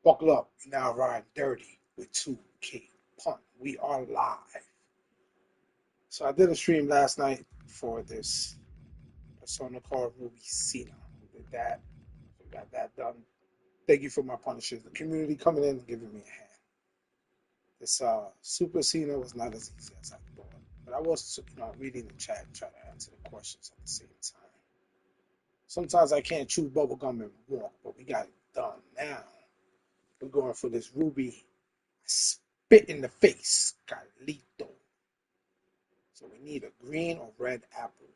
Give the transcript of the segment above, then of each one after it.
Buckle up. We now riding dirty with 2K Punt. We are live. So I did a stream last night for this persona called Ruby Cena. We did that. We got that done. Thank you for my punishers. The community coming in and giving me a hand. This Super Cena was not as easy as I thought. But I was reading the chat and trying to answer the questions at the same time. Sometimes I can't chew bubblegum and walk, but we got it done now. We're going for this Ruby spit in the face, Carlito. So we need a green or red apple.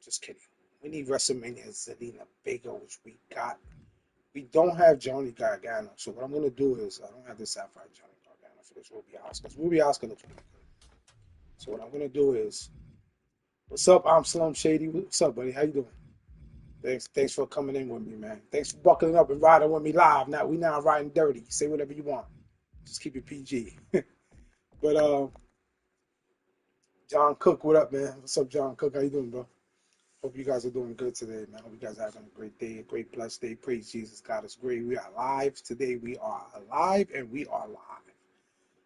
Just kidding. We need WrestleMania Zelina Vega, which we got. We don't have Johnny Gargano. So what I'm going to do is, I don't have the Sapphire Johnny Gargano for this Ruby Oscar. Ruby Oscar looks pretty good. So what I'm going to do is, what's up? I'm Slum Shady. What's up, buddy? How you doing? Thanks for coming in with me, man. Thanks for buckling up and riding with me live. Now we now riding dirty. Say whatever you want. Just keep it PG. But John Cook, what up, man? What's up, John Cook? How you doing, bro? Hope you guys are doing good today, man. Hope you guys are having a great day, a great blessed day. Praise Jesus, God is great. We are live today. We are alive and we are live.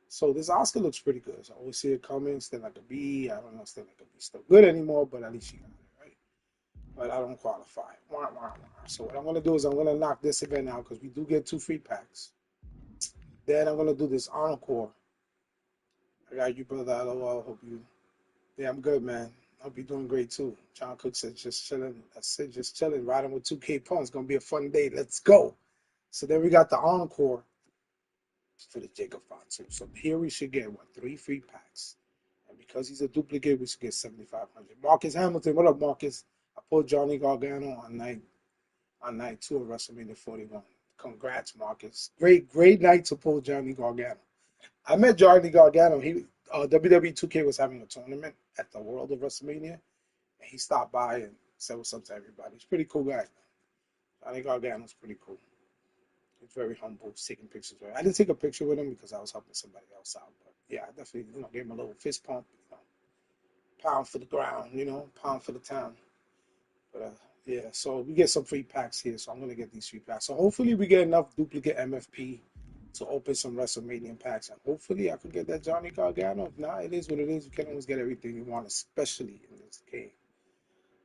So this Oscar looks pretty good. So I always see it coming. Still like a B. I don't know, still like a B. Still good anymore, but at least you got it, right? But I don't qualify. So what I'm going to do is I'm going to knock this event out because we do get 2 free packs. Then I'm going to do this encore. I got you, brother. LOL. Hope you. Yeah, I'm good, man. Hope you're doing great too. John Cook said just chilling. I said just chilling, riding with 2K Punts. It's going to be a fun day. Let's go. So then we got the encore for the Jacob Fatu. So here we should get, 3 free packs. And because he's a duplicate, we should get 7,500. Marcus Hamilton, what up, Marcus? I pulled Johnny Gargano on night 2 of WrestleMania 41. Congrats, Marcus. Great night to pull Johnny Gargano. I met Johnny Gargano. WWE 2K was having a tournament at the World of WrestleMania, and he stopped by and said what's up to everybody. He's a pretty cool guy. Johnny Gargano's pretty cool. He's very humble. He's taking pictures. I didn't take a picture with him because I was helping somebody else out. But yeah, I definitely gave him a little fist pump. Pound for the ground. Pound for the town. But yeah, so we get some free packs here. So I'm gonna get these free packs. So hopefully we get enough duplicate MFP to open some WrestleMania packs, and hopefully I could get that Johnny Gargano. If not, it is what it is. You can always get everything you want, especially in this game.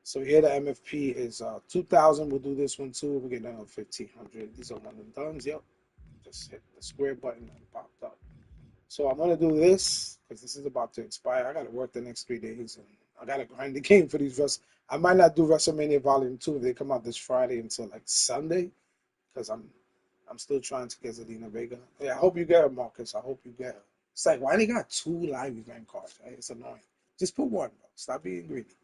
So here the MFP is 2,000. We'll do this one too. We'll get another 1,500. These are one and dones. Yep. Just hit the square button and it popped up. So I'm gonna do this because this is about to expire. I gotta work the next 3 days, and I gotta grind the game for these I might not do WrestleMania Volume 2 if they come out this Friday until like Sunday, because I'm still trying to get Zelina Vega. Yeah, I hope you get her, Marcus. I hope you get her. It's like, why they got 2 live event cards, right? It's annoying. Just put one, bro. Stop being greedy.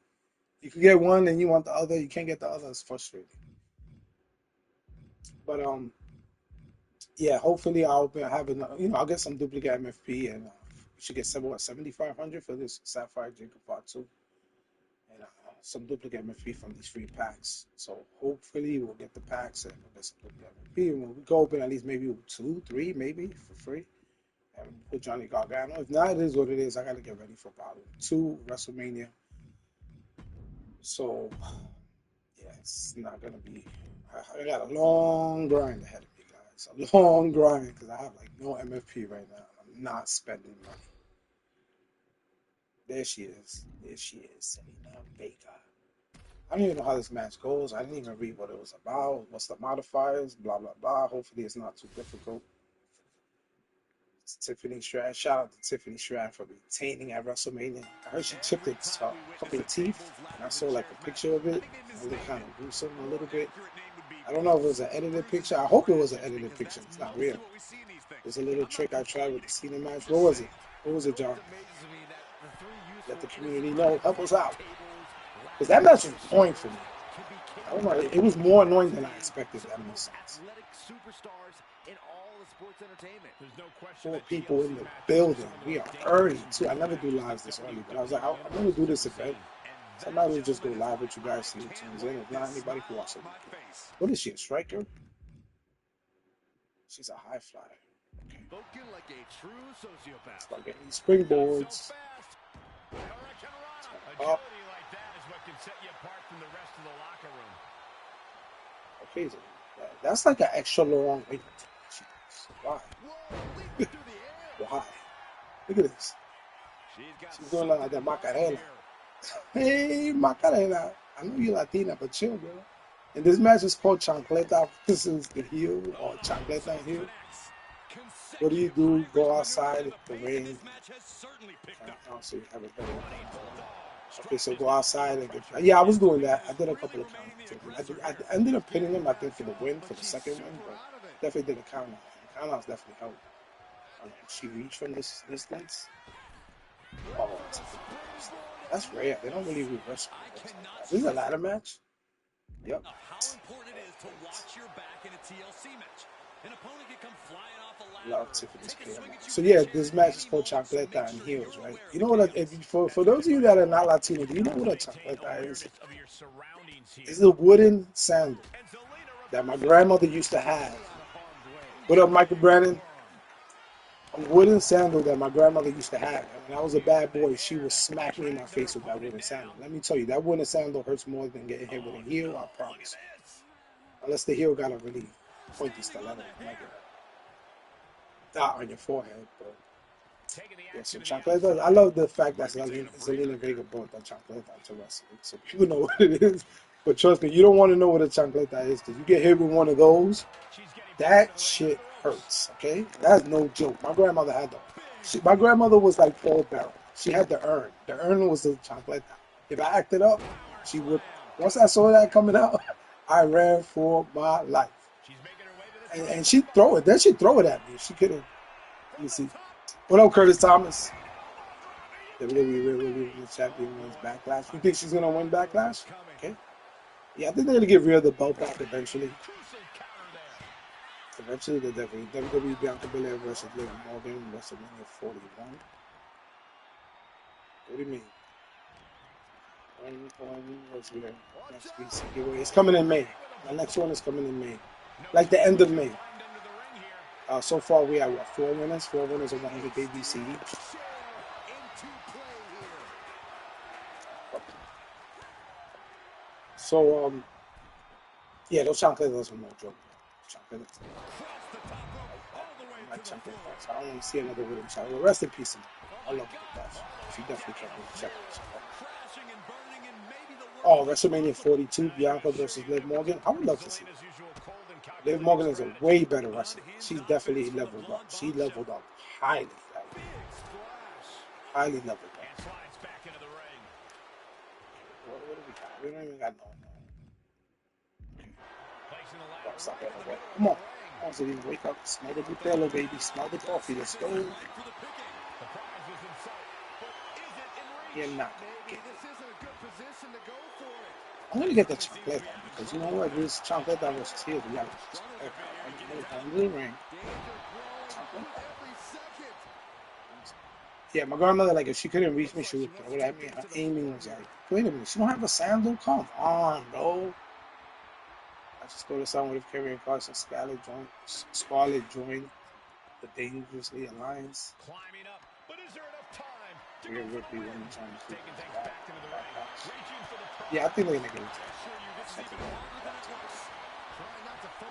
You can get one and you want the other. You can't get the other. It's frustrating. But yeah, hopefully I'll have enough. I'll get some duplicate MFP, and we should get 7,500 for this Sapphire Jacob Fatu, and some duplicate MFP from these free packs. So hopefully we'll get the packs and we'll get some duplicate MFP, and we go open at least maybe 2, 3, maybe for free, and put Johnny Gargano. If not, it is what it is. I gotta get ready for Volume 2 WrestleMania. So yeah, it's not gonna be. I got a long grind ahead of me, guys. A long grind because I have like no MFP right now. I'm not spending money. There she is. Zelina Vega. I don't even know how this match goes. I didn't even read what it was about. What's the modifiers? Blah, blah, blah. Hopefully it's not too difficult. It's Tiffany Stratton. Shout out to Tiffany Stratton for retaining at WrestleMania. I heard she chipped a couple of teeth, and I saw like a picture of it. It looked kind of gruesome a little bit. I don't know if it was an edited picture. I hope it was an edited picture. It's not real. There's a little trick I tried with the Cena match. What was it? What was it, John? Let the community know. Help us out. Because that match was annoying for me. I don't know. It was more annoying than I expected. That makes sense. 4 people in the building. We are early, too. I never do lives this early, but I was like, I'm going to do this event. Somebody will just go live with you guys, see who tunes in. If not, anybody can watch it. What is she, a striker? She's a high flyer. Okay. Start getting these springboards. Up. Okay, That's like an extra long wait. Why? Why? Look at this. She's doing like that Macarena. Hey, Macarena. I know you're Latina, but chill, bro. And this match is called Chancleta. This is the heel or Chancleta heel. What do you do? Go outside in the rain. I also haven't done it. Okay, so go outside and get. Yeah, I was doing that. I did a couple of counters. I ended up pinning him, I think, for the win, for the second win, but definitely did a count out. The count outs definitely helped. She reached from this distance. Oh, that's rare. They don't really reverse. This is a ladder match. Yep. Love Tiffany's clear. So yeah, this match is called Chancleta and Heels, right? You know what? For those of you that are not Latino, do you know what a chancleta is? It's a wooden sandal that my grandmother used to have. What up, Michael Brandon? A wooden sandal that my grandmother used to have. And when I was a bad boy, she would smack me in my face with that wooden sandal. Let me tell you, that wooden sandal hurts more than getting hit with a heel, I promise. Unless the heel got a really pointy stiletto. Not on your forehead, but yeah, so Chancleta, I love the fact that Zelina Vega brought that Chancleta to wrestling, so people know what it is. But trust me, you don't want to know what a Chancleta is, because you get hit with one of those, that shit hurts, okay? That's no joke. My grandmother had my grandmother was like Paul Bearer. She had the urn. The urn was the Chancleta. If I acted up, she would, once I saw that coming out, I ran for my life. And she'd throw it. Then she'd throw it at me. She couldn't. Let me see. What up, Curtis Thomas? WWE champion wins Backlash. You think she's gonna win Backlash? Okay. Yeah, I think they're gonna get rid of the belt back eventually. Eventually, they're definitely WWE Bianca Belair versus Liv Morgan, WrestleMania 41. What do you mean? It's coming in May. My next one is coming in May, like the end of May. So far, we have what, 4 winners? 4 winners of 100 ABC each. So, yeah, those Chancletas are no joke. Chancletas. I like Chancletas. I don't want to see another wooden Chancleta. Rest in peace. I love that. She definitely kept me check. Oh, WrestleMania 42, Bianca versus Liv Morgan. I would love to see that. Liv Morgan is a way better wrestler. She's definitely leveled up. She leveled up highly. Highly leveled up. What do we got? We don't even got no. Stop that away. Come on. Come on, Zelina, wake up. Smell the Butelo, baby. Smell the coffee. Let's go. You're not going to get it. I'm going to get the Chancleta because you know what? This Chancleta versus here. We got Chancleta in the ring. Yeah, my grandmother, like, if she couldn't reach me, she would throw it at me. Her aiming was like, wait a minute, she don't have a sandal? Come on, bro. I just go to someone with carrying cars and Scarlet joined the Dangerously Alliance. Climbing up, but is there enough time? Rhea Ripley winning championship. Yeah, I think they're gonna get it.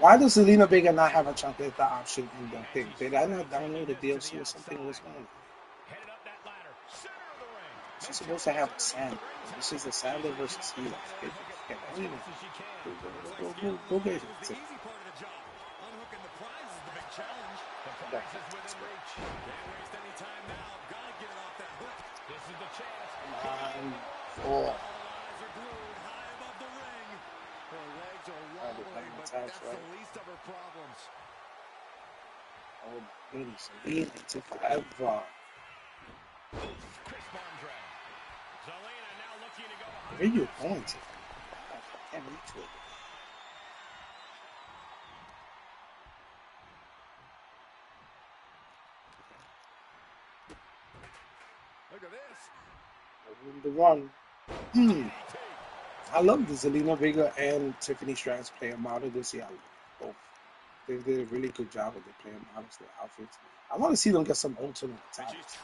Why does Zelina Vega not have a Chancleta option in the thing? Did I not download the DLC or something? What's going on? She's supposed to have a sandal. This is a sandal versus heel. Go get it. Oh, goodness. It took forever. Where are you going to? I can't reach it. Look at this. The run. I love the Zelina Vega and Tiffany Stratton's player model this year. Both. They did a really good job with their player models, their outfits. I want to see them get some ultimate attacks.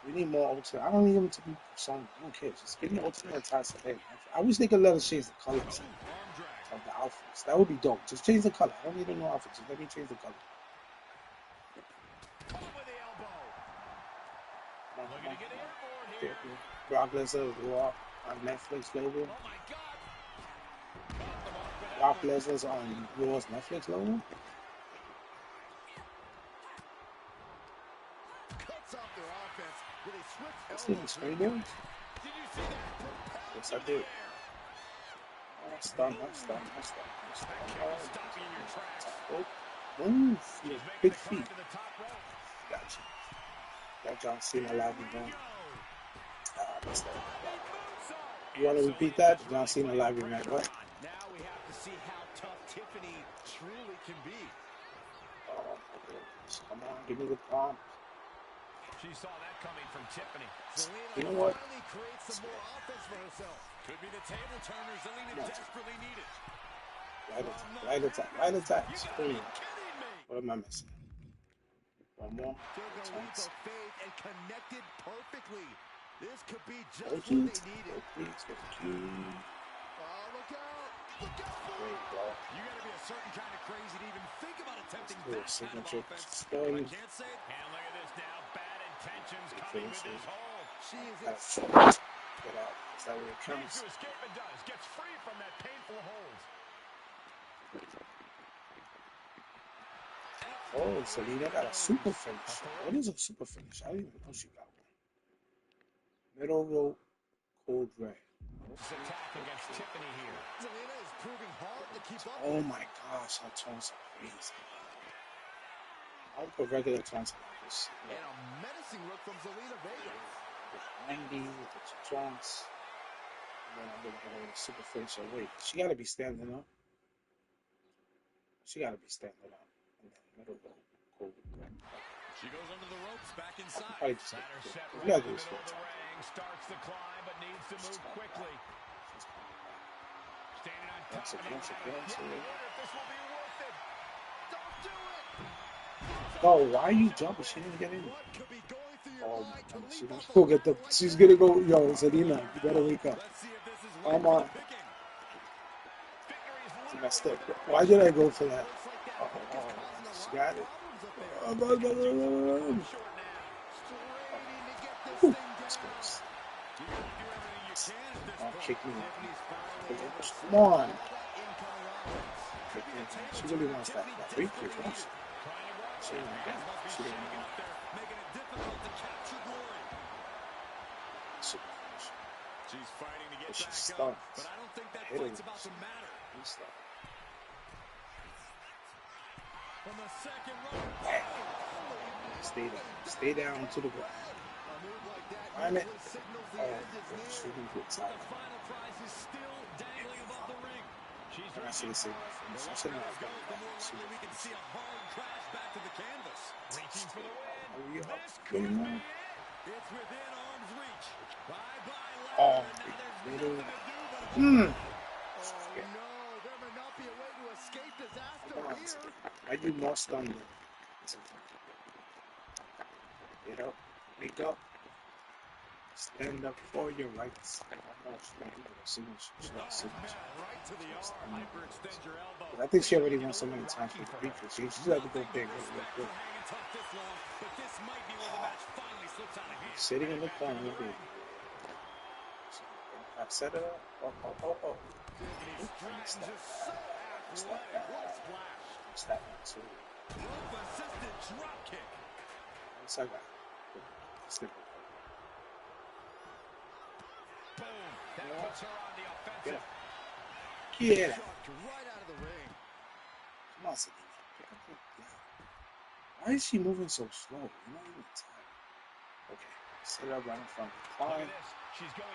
We need more ultimate. I don't need them to be persona. I don't care. Just give me ultimate attacks today. I wish they could let us change the colors. That would be dope. Just change the color. I don't need to know outfit. Just let me change the color. Brock Lesnar Raw on Netflix logo. Brock Lesnar's on Raw's Netflix logo. This thing is straight in. Yes, I did. I'm stunned. Ooh, big feet. Gotcha. Got John Cena live event. Missed that. You want to repeat that? John Cena live event, what? Now we have to see how tough Tiffany truly can be. Oh, my goodness. Come on, give me the palm. She saw that coming from Tiffany. You know what? Finally creates some more offense for herself. Could be the table turner Zelina desperately needed. Right attack. What am I missing? One more. Faith and connected perfectly. This could be just what they needed. Thank Oh, you. look out! Look out! Great, bro. You got to be a certain kind of crazy to even think about attempting that kind of Signature offense. story. I can't say it. And look at this now. Bad intentions coming with this hold. She is Get out. Is that where it comes? to escape and does. Gets free from that painful hold. Oh, Selena got a super finish. What is a super finish? I didn't even know she got one. Middle rope, cold red. Attack against Tiffany here. Zelina is proving hard to keep up. Oh my gosh, her turns are crazy. I would put regular turns like this. And a menacing look from Zelina Vega. With 90, with the two turns. And then I'm going to hit her with a super finish. Wait, she got to be standing up. And then middle rope, cold red. She goes under the ropes, back inside. I just We got to do this for time. Starts the climb, but needs to move quickly. Standing on top of the ladder. This will be worth it. Don't do it. Oh, why are you jumping? She didn't get in. Oh my God, she gonna go get the. She's gonna go. Yo, Zelina, you better wake up. Come on. She messed up. Why did I go for that? Oh, she got it. Kick me. Come on. She really wants that briefcase, don't she? She didn't want She's fighting to get back up, but I don't think that fight's about to matter. From the second row. Stay down to the ground. I'm it. Shooting good side. The final prize is still dangling above the ring. She's reaching for the more likely we can see a hard crash back to the canvas. Reaching for the win. This could be it. It's within arm's reach. Bye-bye, Oh, no, there may not be a way to escape disaster here. I do more stun. Get up, wake up, stand up for your rights. I think she already won so many times for the briefcase. She just had to go big. Sitting in the corner with me. I set it up. Oh. Stop that too. What's that guy? Snip it. Boom. That puts her on the offensive. Get it. Right out of the ring. Come on, Selena. Why is she moving so slow? You're not even tired. Okay. Set it up right in front of the climb.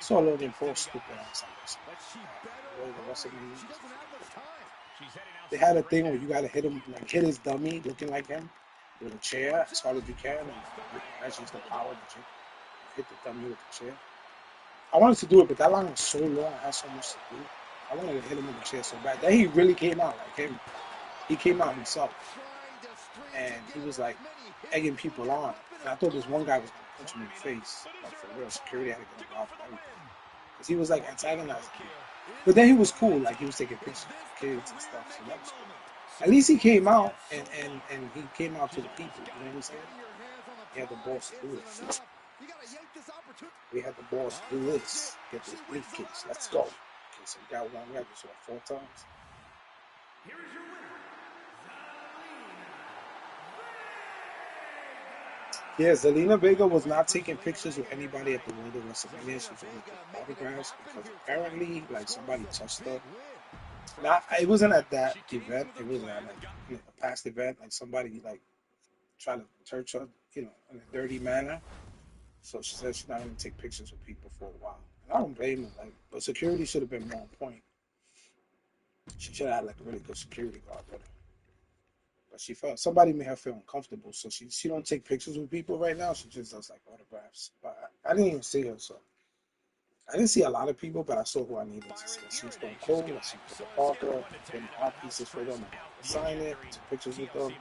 Saw Logan Paul stupid on something. They had a thing where you gotta hit him, like hit his dummy looking like him with a chair as hard as you can, and that's just the power of the chair. Hit the dummy with the chair. I wanted to do it, but that line was so long. I had so much to do. I wanted to hit him with the chair so bad. Then he really came out like him. He came out himself, and he was like egging people on. And I thought this one guy was gonna punch him in the face, like for real. Security had to get him off and everything, because he was like antagonizing him. But then he was cool, like he was taking pictures with kids and stuff, so that was cool. At least he came out and he came out to the people, you know what I'm saying? He had the balls to do it. We had the balls to do this. Get this briefcase. Let's go. Okay, so we got one record, so 4 times. Yeah, Zelina Vega was not taking pictures with anybody at the World of WrestleMania. She was only getting autographs because apparently, like, somebody touched her. Not, it wasn't at that event. It was at like a past event. Like somebody like tried to touch her, in a dirty manner. So she said she's not going to take pictures with people for a while. And I don't blame her. Like, but security should have been more on point. She should have had like a really good security guard with her. But she felt somebody made her feel uncomfortable, so she don't take pictures with people right now. She just does like autographs. But I didn't even see her, so I didn't see a lot of people, but I saw who I needed to see. I seen Stone Cold, I seen Peter Parker, getting art pieces for them. I got to sign it, took pictures with them.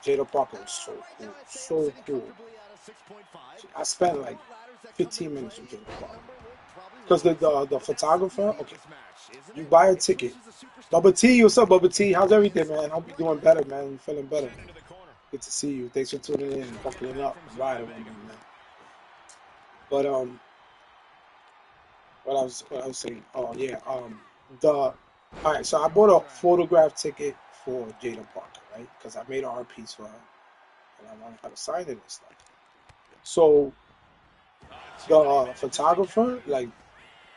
Jada Parker was so cool, so cool. I spent like 15 minutes with Jada Parker because the photographer. Okay, you buy a ticket. Bubba T, what's up, Bubba T? How's everything, man? Hope you're doing better, man. You feeling better? Good to see you. Thanks for tuning in and buckling up and riding with me, man. But what I was saying. Oh yeah. All right. So I bought a photograph ticket for Jada Parker, right? Because I made an art piece for her, and I wanted her to sign it and stuff. So the photographer, like,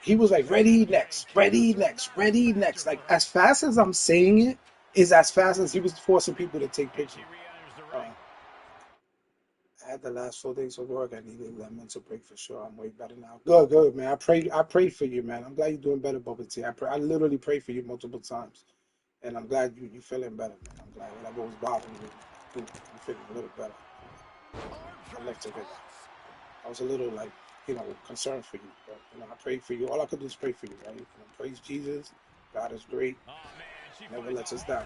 he was like, ready next, ready next, ready next. Like as fast as I'm saying it is as fast as he was forcing people to take pictures. I had the last 4 days of work. I needed that mental break for sure. I'm way better now. Good, good, man. I prayed for you, man. I'm glad you're doing better, Bubba T. I literally prayed for you multiple times, and I'm glad you feeling better, man. I'm glad whatever was bothering you, I'm feeling a little better. I love to hear that. I was a little like, concerned for you, but I prayed for you. All I could do is pray for you, right? Praise Jesus. God is great. Never lets us down.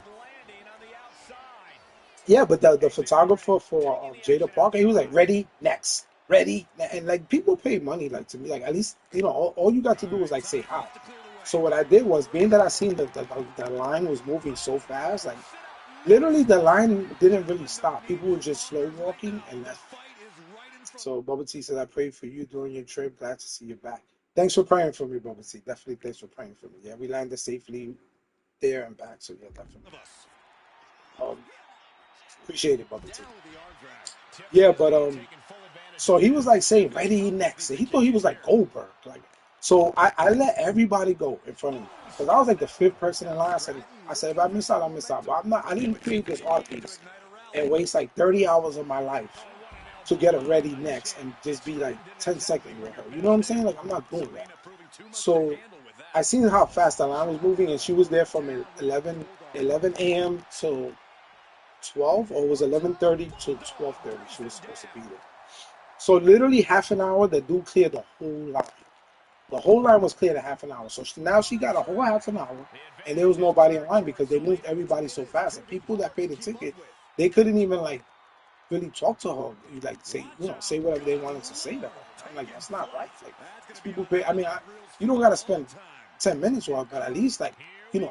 Yeah, but the photographer for Jada Parker, he was like, ready, next, ready. And like people pay money, like to me, like at least, all you got to do was like say hi. So what I did was, being that I seen that the line was moving so fast, like literally the line didn't really stop. People were just slow walking and left. So Bubba T said, I prayed for you during your trip. Glad to see you back. Thanks for praying for me, Bubba T. Definitely thanks for praying for me. Yeah, we landed safely there and back. So yeah, definitely. Appreciate it, Bubba T. Yeah, but so he was like saying, ready next. And he thought he was like Goldberg. Like, so I let everybody go in front of me. Because I was like the fifth person in line. I said, if I miss out, I miss out. But I didn't create this art piece and waste like 30 hours of my life to get a ready next and just be like 10 seconds with her. You know what I'm saying? Like, I'm not doing that. So I seen how fast the line was moving, and she was there from 11 a.m. till 12, or it was 11:30 to 12:30. She was supposed to be there. So literally half an hour, the dude cleared the whole line. The whole line was cleared in half an hour. So now she got a whole half an hour, and there was nobody in line because they moved everybody so fast. And people that paid the ticket, they couldn't even like really talk to her. You like say whatever they wanted to say to her. I'm like, that's not right. Like, these people pay. I mean, you don't gotta spend 10 minutes with her, but at least like 30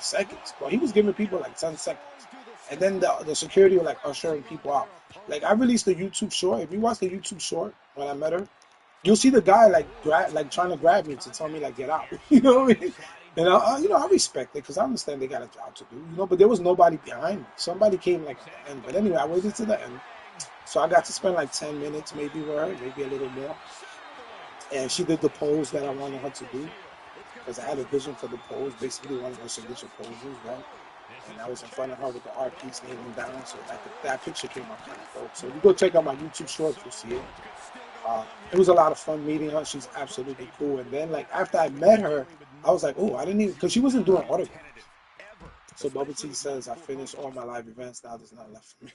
seconds. But he was giving people like 10 seconds. And then the security were like ushering people out. Like, I released a YouTube short. If you watch the YouTube short when I met her, you'll see the guy like trying to grab me to tell me like get out. You know what I mean? And I respect it because I understand they got a job to do. But there was nobody behind me. Somebody came like at the end. But anyway, I waited to the end, so I got to spend like 10 minutes maybe with her, maybe a little more. And she did the pose that I wanted her to do because I had a vision for the pose, basically one of her signature poses, right? And I was in front of her with the art piece kneeling down, so that picture came out kind of dope. So if you go check out my YouTube short, you'll see it. It was a lot of fun meeting her. She's absolutely cool. And then, like, after I met her, I was like, oh, I didn't even, because she wasn't doing autographs. So Bubba T says, I finished all my live events. Now there's nothing left for me.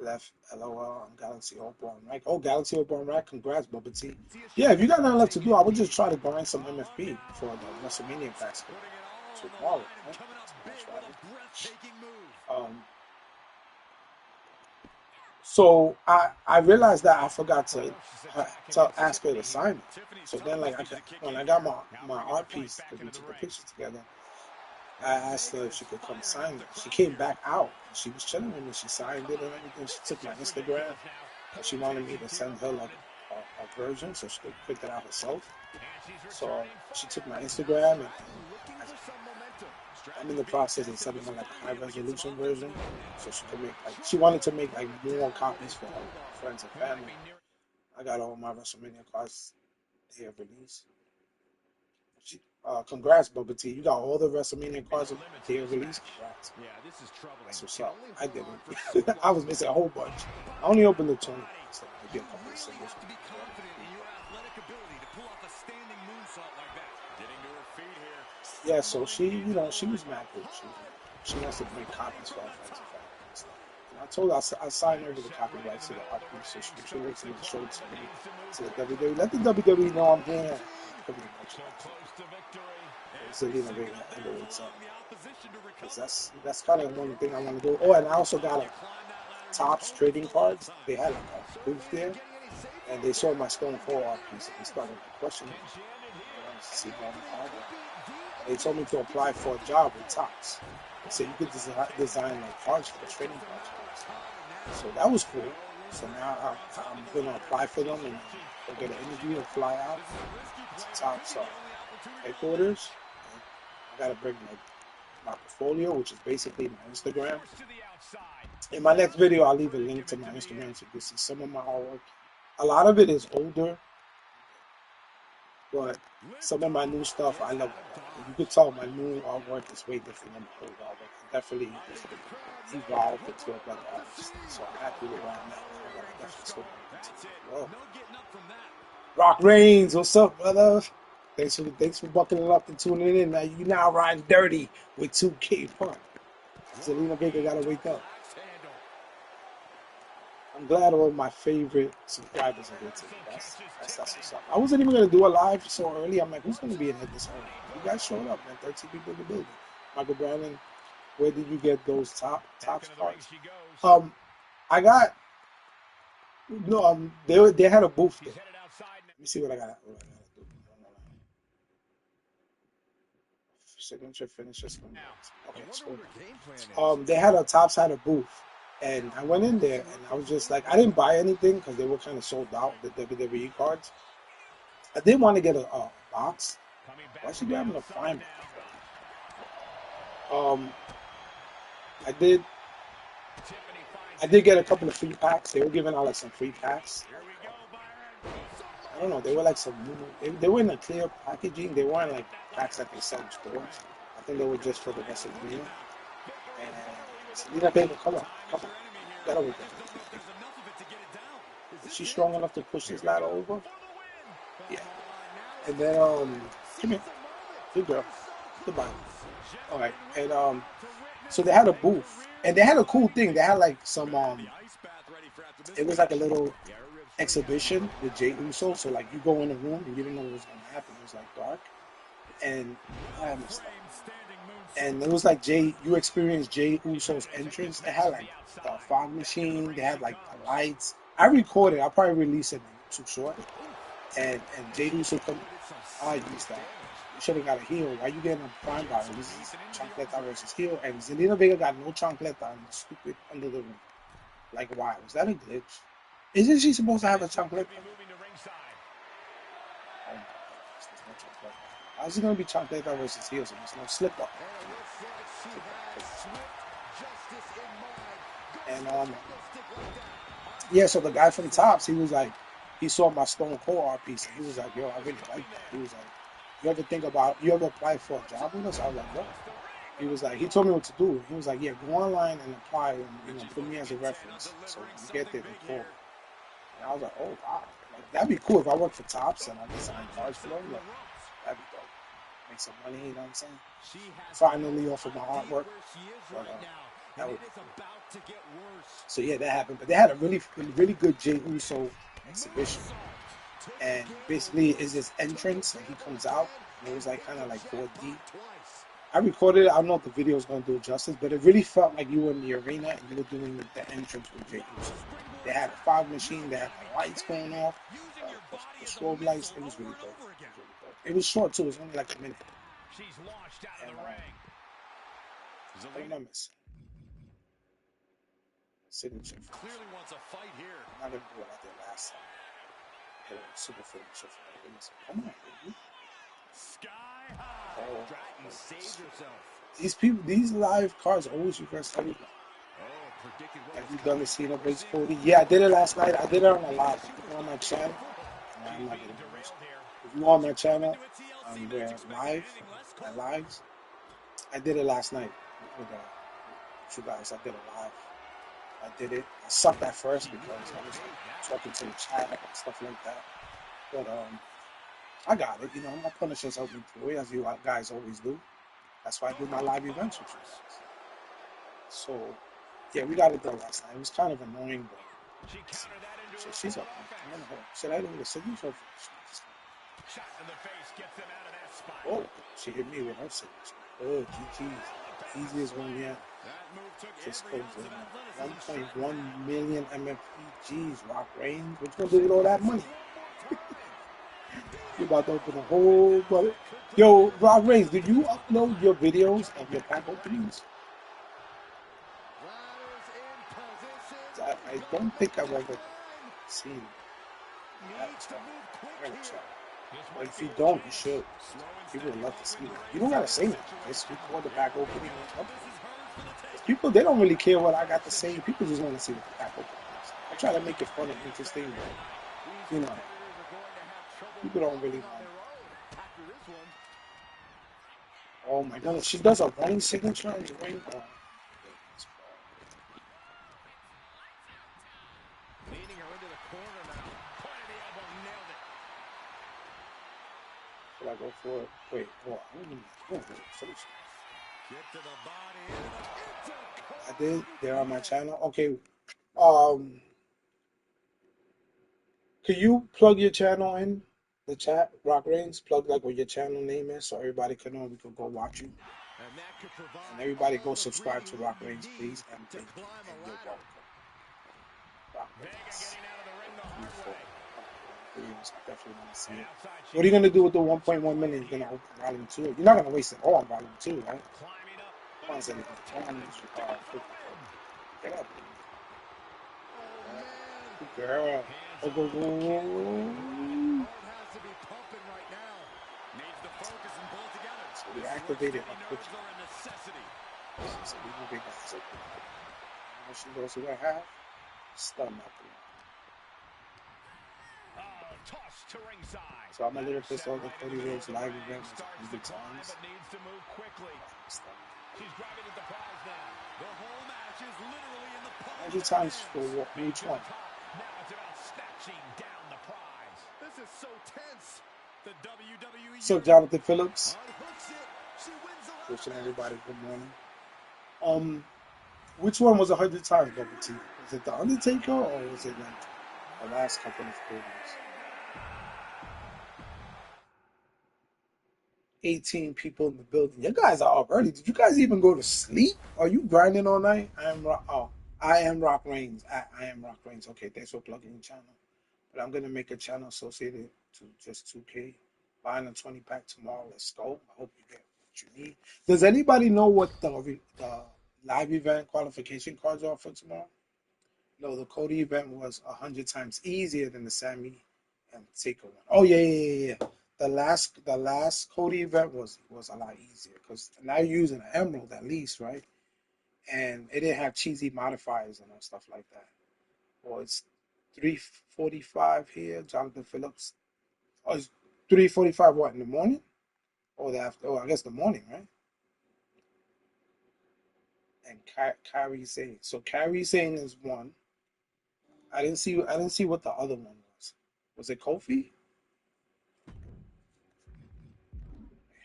Left, LOL. I'm Galaxy Hope on Rack. Oh, Galaxy Hope on Rack. Congrats, Bubba T. Yeah, if you got nothing left to do, I would just try to grind some MFP for the WrestleMania basket tomorrow. Right? So I realized that I forgot to ask her to sign it. So then like when I got my art piece because we took the pictures together, I asked her if she could come sign it. She came back out and she was chilling with me. She signed it and everything. She took my Instagram and she wanted me to send her like a version so she could print it out herself. So she took my Instagram and I'm in the process of sending her like a high resolution version so she could make like she wanted to make like more copies for her friends and family. I got all my WrestleMania cards day of release. Congrats, Bubba T. You got all the WrestleMania cards day of release. Congrats. That's what's up. I didn't. I was missing a whole bunch. I only opened the 20, so maybe a couple of singles. Yeah, so she was mad good. She wants to bring copies for her friends and family and stuff. And I told her I signed over the copyrights to the art piece, so she wants me to show it to the WWE. Let the WWE know I'm here. Pretty much. Zelina Vega heavyweights up. Because that's kind of one thing I want to do. Oh, and I also got a Topps trading cards. They had like a booth there, and they saw my Stone Cold art piece, and they started questioning me. They wanted to see more of the They told me to apply for a job with Topps. They said you could design like cards for the trading cards. So that was cool. So now I'm gonna apply for them and go get an interview and fly out to Topps headquarters. And I gotta bring like my portfolio, which is basically my Instagram. In my next video, I'll leave a link to my Instagram so you can see some of my artwork. A lot of it is older, but some of my new stuff I love. You could tell my new artwork is way different than my old artwork. It definitely evolved into a better artist. So I'm happy with where I'm at. I gotta definitely still continue. Rock Reigns, what's up, brother? Thanks for buckling up and tuning in. Now you now riding dirty with 2K Punk. Zelina Vega gotta wake up. I'm glad all my favorite subscribers are here today. That's what's up. I wasn't even gonna do a live so early. I'm like, who's gonna be in here this early? You guys showed up, man. 13 people in the building. Michael Brandon, where did you get those Topps cards? I got they had a booth there. Let me see what I gotta do. Signature finishes. Okay, so they had a Topps had a booth. And I went in there and I was just like, I didn't buy anything because they were kind of sold out, the WWE cards. I did want to get a box. Why should you having a fine box? I did get a couple of free packs. They were giving out like some free packs. I don't know. They were like they were in a clear packaging. They weren't like packs that they sell in stores. I think they were just for the rest of the year. And Selena Vega, come on. Get over there. Is she strong enough to push this ladder over? Yeah. And then come here. Good girl. Goodbye. Alright. And so they had a booth. And they had a cool thing. They had like some it was like a little exhibition with Jey Uso. So like you go in a room and you didn't know what was gonna happen. It was like dark. And it was like you experienced Jey Uso's entrance. They had like the fog machine. They had like the lights. I recorded. I'll probably release it on YouTube short. And Jey Uso come. I use that. You should have got a heel. Why you getting a prime bar? This is Chancleta versus heel. And Zelina Vega got no Chancleta on the stupid under the ring. Like, why? Was that a glitch? Isn't she supposed to have a Chancleta? Oh my God. There's no Chancleta. How's it going to be Chancleta versus heel? So there's no slip up. And yeah, so the guy from Topps, he was like, he saw my Stone Cold art piece, and he was like, yo, I really like that. He was like, you ever apply for a job with us? I was like, no. He was like, he told me what to do. He was like, yeah, go online and apply and put me as a reference. So when you get there, they call me. And I was like, oh, wow. Like, that'd be cool if I worked for Topps and I designed cards for them. Like, that'd be dope. Make some money, you know what I'm saying? Finally offer my artwork. But, that would be cool. So yeah, that happened. But they had a really, really good Jey Uso exhibition. And basically is his entrance and he comes out and it was like kind of like 4D. I recorded it. I don't know if the video is going to do it justice, but it really felt like you were in the arena and you were doing the entrance with Jey Uso. They had a fog machine. They had the lights going off, the strobe lights. It was really dope. It was really dope. It was short too. It was only like a minute. She's launched out of the ring. What am I missing? Signature. Clearly wants a fight here. I'm not gonna do what I did last time. Hit a super signature. Come on, baby. Sky high. Oh, You saved yourself. these people, these live cards always reverse heavy. Predicted what Have you done the Cena Blaze Cody? Yeah, I did it last night. I did it on a live. On my channel. I'm not getting it. If you on my channel, where live, my lives, I did it last night with you guys. I did it live. I did it. I sucked at first because I was talking to the chat and stuff like that. But I got it. You know, my punishers helped me through it, as you guys always do. That's why I do my live events with you guys. So, yeah, we got it done last night. It was kind of annoying, but she's up. Should I do the signature? Oh, she hit me with her signature. Oh, GG's. Easiest one yet. Just closed in. 1.1 million MFPGs. Rock Reigns. What you gonna do with all that money? You about to open a whole brother. Yo, Rock Reigns, did you upload your videos of your pack openings? I don't think I've ever seen that stuff. But if you don't, you should. People would love to see it. You don't gotta say that. Just record the pack opening. People, they don't really care what I got to say. People just want to see what the pack opening is. I try to make it fun and interesting, but you know, people don't really want it. Oh my goodness, she does a running signature in the ring. Oh. Should I go for it? Wait, hold on. I did. They're on my channel. Okay. Can you plug your channel in the chat, Rock Reigns? Plug like what your channel name is, so everybody can know. We could go watch you. And everybody go subscribe to Rock Reigns, please. And thank you. And you're welcome. Rock Reigns. I definitely want to see it. What are you gonna do with the 1.1 million? You're gonna open volume 2? You're not gonna waste it all on volume 2, right? Come on, Zeddy. Get up. Girl. Oh, go, go. So we activated her quickly. So we will big guys open. When she goes to her half, stun up. So I'm a little pissed off that Cody Rhodes live event was 100 times. 100 times for what? Which one? So Jonathan Phillips. Wishing everybody good morning. Which one was 100 times, Bubba T? Was it the Undertaker or was it like the last couple of Codys? 18 people in the building. You guys are up early. Did you guys even go to sleep? Are you grinding all night? I am Rock Reigns. I am Rock Reigns. Okay, thanks for plugging the channel. But I'm gonna make a channel associated to just 2K. Buying a 20 pack tomorrow. Let's go. I hope you get what you need. Does anybody know what the live event qualification cards are for tomorrow? No, the Cody event was 100 times easier than the Sammy and Taker one. Oh yeah. The last Cody event was a lot easier because now you're using an emerald at least, right? And it didn't have cheesy modifiers and stuff like that. Well, it's 3:45 here. Jonathan Phillips. Oh, it's 3:45. What, in the morning? Or the after? Oh, I guess the morning, right? And Kyrie Sane. So Kyrie Sane is one. I didn't see what the other one was. Was it Kofi?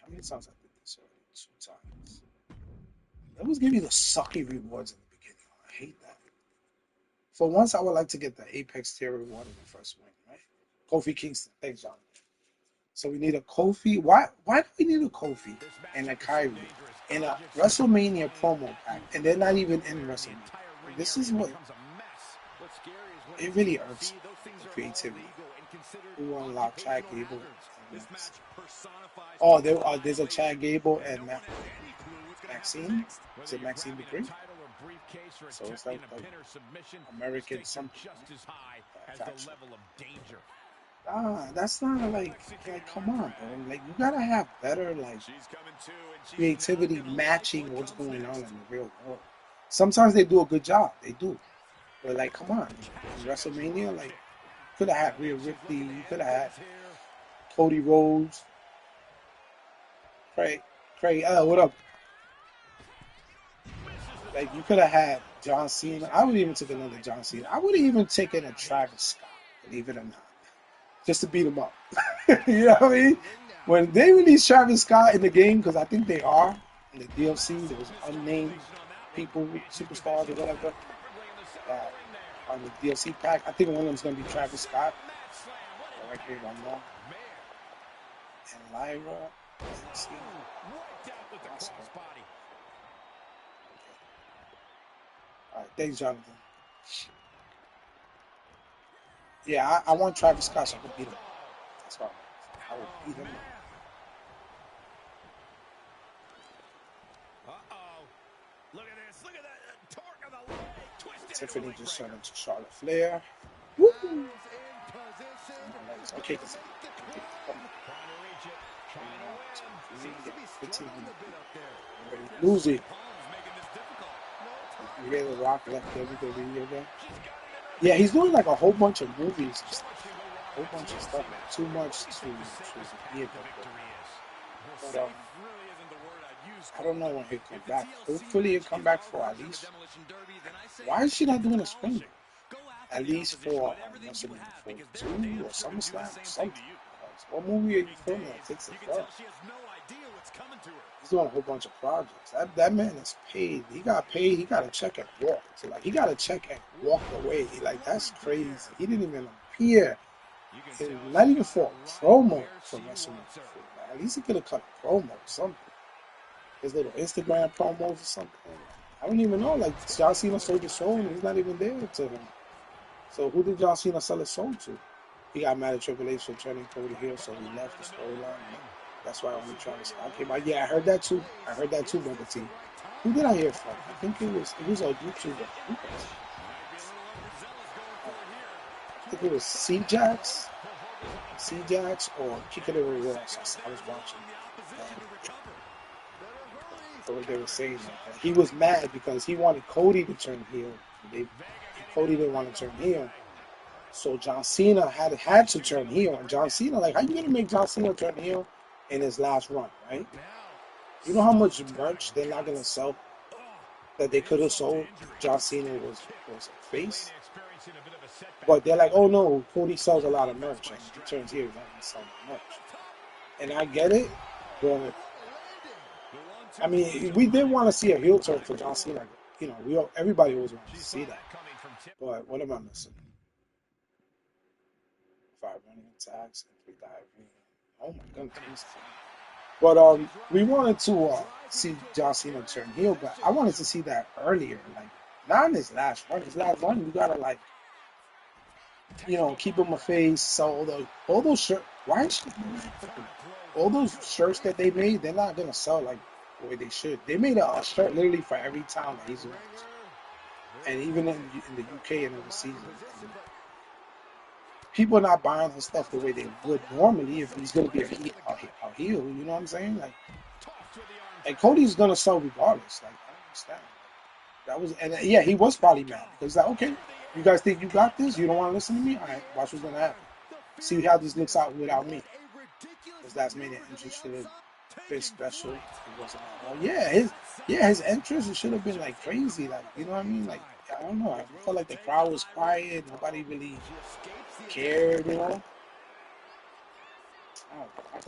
How many times I did this already? 2 times. They always give you the sucky rewards in the beginning. I hate that. For once, I would like to get the Apex tier reward in the first win, right? Kofi Kingston. Thanks, John. So we need a Kofi. Why do we need a Kofi and a Kyrie in a WrestleMania promo pack, and they're not even in WrestleMania? This is what it really irks me, the creativity. Who unlocked Chad Gable and Max? Oh, there's a Chad Gable and Maxine. Is it Maxine Dupree? So it's like the American something. Faction. That's not like come on, bro. Like you gotta have better like creativity matching what's going on in the real world. Sometimes they do a good job, they do. But like, come on, in WrestleMania, like you could have had Rhea Ripley, you could have had Cody Rhodes, Craig, what up? Like you could have had John Cena. I would even take another John Cena. I would have even taken a Travis Scott, believe it or not, just to beat him up. You know what I mean? When they released Travis Scott in the game, because I think they are in the DLC, there was unnamed people, superstars or whatever, on the DLC pack. I think one of them's gonna be Travis Scott. Correct me if I'm wrong. And Lyra. Let's see. All right, thanks, Jonathan. Yeah, I want Travis Scott so I can beat him. That's why I will beat him. Look at this. Look at that torque of the leg. Tiffany just turned into Charlotte Flair. Woo! Okay, because lose it. You hear The Rock left every video game? Yeah, he's doing like a whole bunch of movies, a whole bunch of stuff. Like, too much to be able to. But I don't know when he'll come back. Hopefully he'll come back for at least. Why is she not doing a spring? At least for WrestleMania 42 or SummerSlam or something. What movie are you filming that takes it from? He's doing a whole bunch of projects. That man is paid. He got paid. He got a check and walk. So like he got a check and walked away. Like that's crazy. He didn't even appear. Not even for a promo for WrestleMania. At least he could have cut a promo or something. His little Instagram promos or something. I don't even know. Like John Cena sold his soul and he's not even there to him. So who did John Cena sell his soul to? He got mad at Triple H for turning Cody heel, so he left the storyline. That's why only Travis Scott came out. Yeah, I heard that too. Brother T. Who did I hear from? I think it was a YouTuber. I think it was C-Jax or Kick It Over Ross. I was watching. So what they were saying that he was mad because he wanted Cody to turn heel. Cody didn't want to turn heel. So John Cena had to turn heel. And John Cena, like, how you going to make John Cena turn heel in his last run, right? You know how much merch they're not going to sell that they could have sold if John Cena was a face? But they're like, oh no, Cody sells a lot of merch. And he turns heel, he's not going to sell merch. And I get it, but I mean, we did want to see a heel turn for John Cena. You know, everybody always wants to see that. But what am I missing? 5 running attacks and 3 diving. Oh my goodness. But we wanted to see John Cena turn heel, but I wanted to see that earlier. Like, not in his last run. His last run, you gotta like, you know, keep him a face. So all those shirts. Why is she all those shirts that they made? They're not gonna sell like the way they should. They made a shirt literally for every town that he's in, and even in the UK and overseas. People are not buying his stuff the way they would normally if he's going to be a heel. You know what I'm saying? Like Cody's going to sell regardless. Like, I understand. Yeah, he was probably mad because like, okay, you guys think you got this? You don't want to listen to me? All right, watch what's going to happen. See how this looks out without me. His last minute entrance should have been special. It wasn't. His entrance should have been like crazy. Like, you know what I mean? Like, I don't know. I felt like the crowd was quiet. Nobody really cared, you know.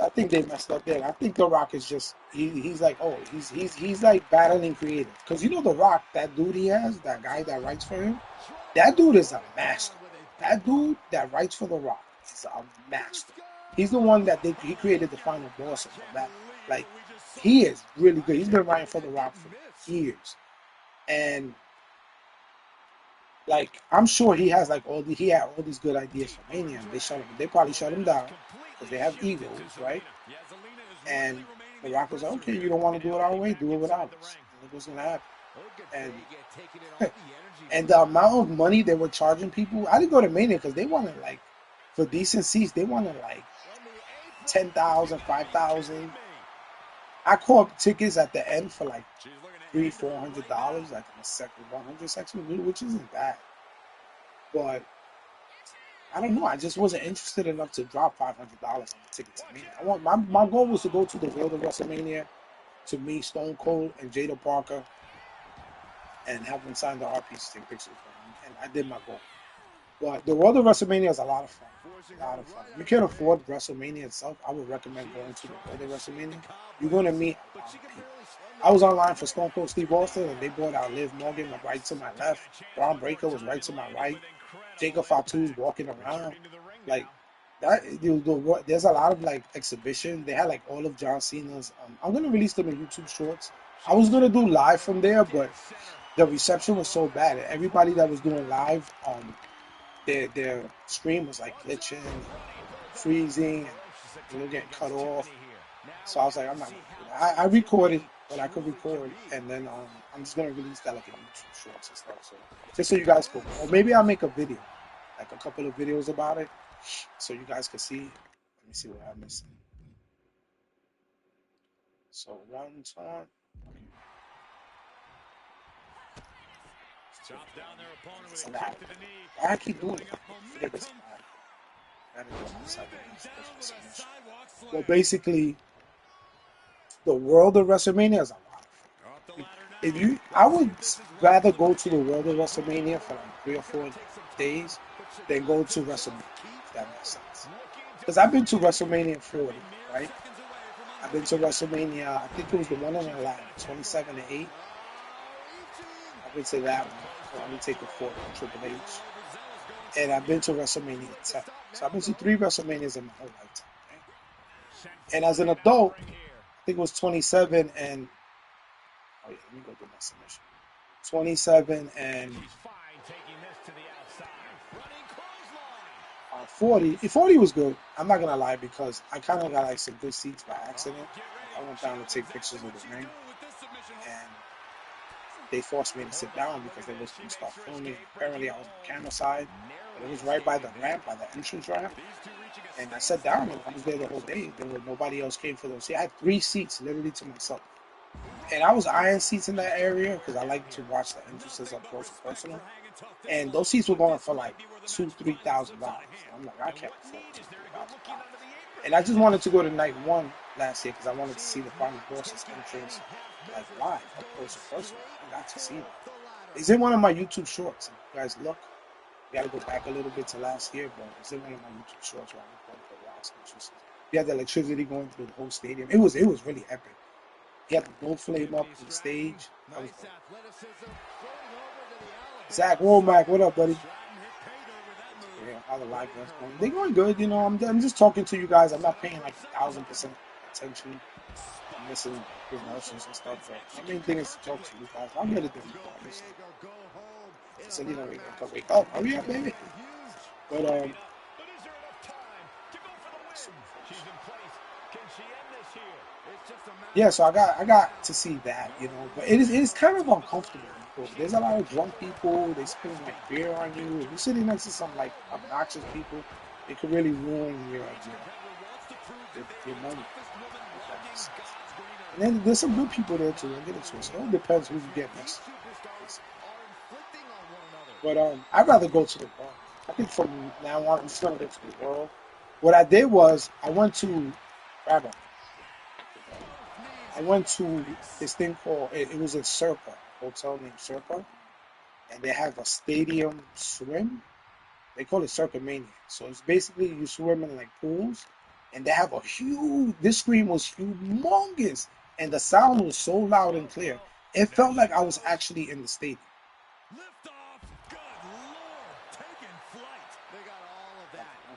I think they messed up there. I think The Rock is just he's like he's like battling creative because you know The Rock, that dude he has, that guy that writes for him, that dude is a master. That dude that writes for The Rock is a master. He's the one that he created the final boss of that. Like, he is really good. He's been writing for The Rock for years, and like, I'm sure he has like he had all these good ideas for Mania. And they probably shut him down because they have egos, right? And The Rock was like, okay, you don't want to do it our way, do it without us. And look what's gonna happen. And and the amount of money they were charging people, I didn't go to Mania because they wanted like, for decent seats, they wanted like 10,000, 5,000. I caught tickets at the end for like $300-400, like in the second 100 section, which isn't bad. But I don't know. I just wasn't interested enough to drop $500 on the ticket to Mania. My goal was to go to the World of WrestleMania to meet Stone Cold and Jada Parker and have them sign the art piece, take pictures with them. And I did my goal. But the World of WrestleMania is a lot of fun. A lot of fun. If you can't afford WrestleMania itself, I would recommend going to the World of WrestleMania. You're going to meet a lot of people. I was online for Stone Cold Steve Austin, and they brought out Liv Morgan right to my left. Braun Breaker was right to my right. Jacob Fatu's walking around. Like, that, there's a lot of like exhibition. They had like all of John Cena's. I'm gonna release them in YouTube Shorts. I was gonna do live from there, but the reception was so bad. Everybody that was doing live, their stream was like glitching, and freezing, and getting cut off. So I was like, I'm not gonna do that. I recorded what I could record, and then I'm just gonna release that like in YouTube Shorts and stuff. So just so you guys could, or maybe I'll make a video, like a couple of videos about it, so you guys can see. Let me see what I'm missing. So one's on. So why I keep doing it? Well, basically, the World of WrestleMania is a lot of fun. I would rather go to the World of WrestleMania for like 3 or 4 days than go to WrestleMania. If that makes sense. Because I've been to WrestleMania 40, right? I've been to WrestleMania. I think it was the one in Atlanta, 27 and 8. I've been to that one. Let me take a photo of Triple H. And I've been to WrestleMania 10. So I've been to 3 WrestleManias in my whole lifetime. Right? And as an adult, I think it was 27 and oh yeah, let me go do my submission. 27 and 40. 40 was good. I'm not gonna lie because I kind of got like some good seats by accident. I went down to take pictures of the ring, and they forced me to sit down because they was going to start filming. Apparently, I was on the camera side, but it was right by the ramp, by the entrance ramp. And I sat down, and I was there the whole day. Nobody else came for those seats. I had 3 seats literally to myself. And I was eyeing seats in that area because I like to watch the entrances up close and personal. And those seats were going for like $2,000-3,000. I'm like, I can't afford $2,000-3,000. And I just wanted to go to night 1 last year because I wanted to see the final boss's entrance like live, up close and personal. I got to see that. It's in one of my YouTube shorts. If you guys look, you got to go back a little bit to last year, but it's in one of my YouTube shorts where I recorded the Rock's entrances. You had the electricity going through the whole stadium. It was really epic. He had the bull flame up on the stage. That was cool. Zach Womack, what up, buddy? Yeah, how the live guys going? They're going good, you know. I'm just talking to you guys. I'm not paying like 1,000% attention. I'm missing promotions and stuff. But my main thing is to talk to you guys. I'm gonna do it, honestly. So you know, we can wake up. Hurry up, baby. But yeah, so I got to see that, you know, but it is kind of uncomfortable because there's a lot of drunk people. They spilling like beer on you. If you're sitting next to some like obnoxious people, it could really ruin your moment. And then there's some good people there too. I get into it. So it all depends who you get next to. But I'd rather go to the world. I think from now on, I'm just gonna go to the world. What I did was I went to Rabbi. I went to this thing called, it was a Circa, hotel named Circa, and they have a stadium swim. They call it Circa Mania. So it's basically you swim in like pools, and they have this screen was humongous, and the sound was so loud and clear. It felt like I was actually in the stadium.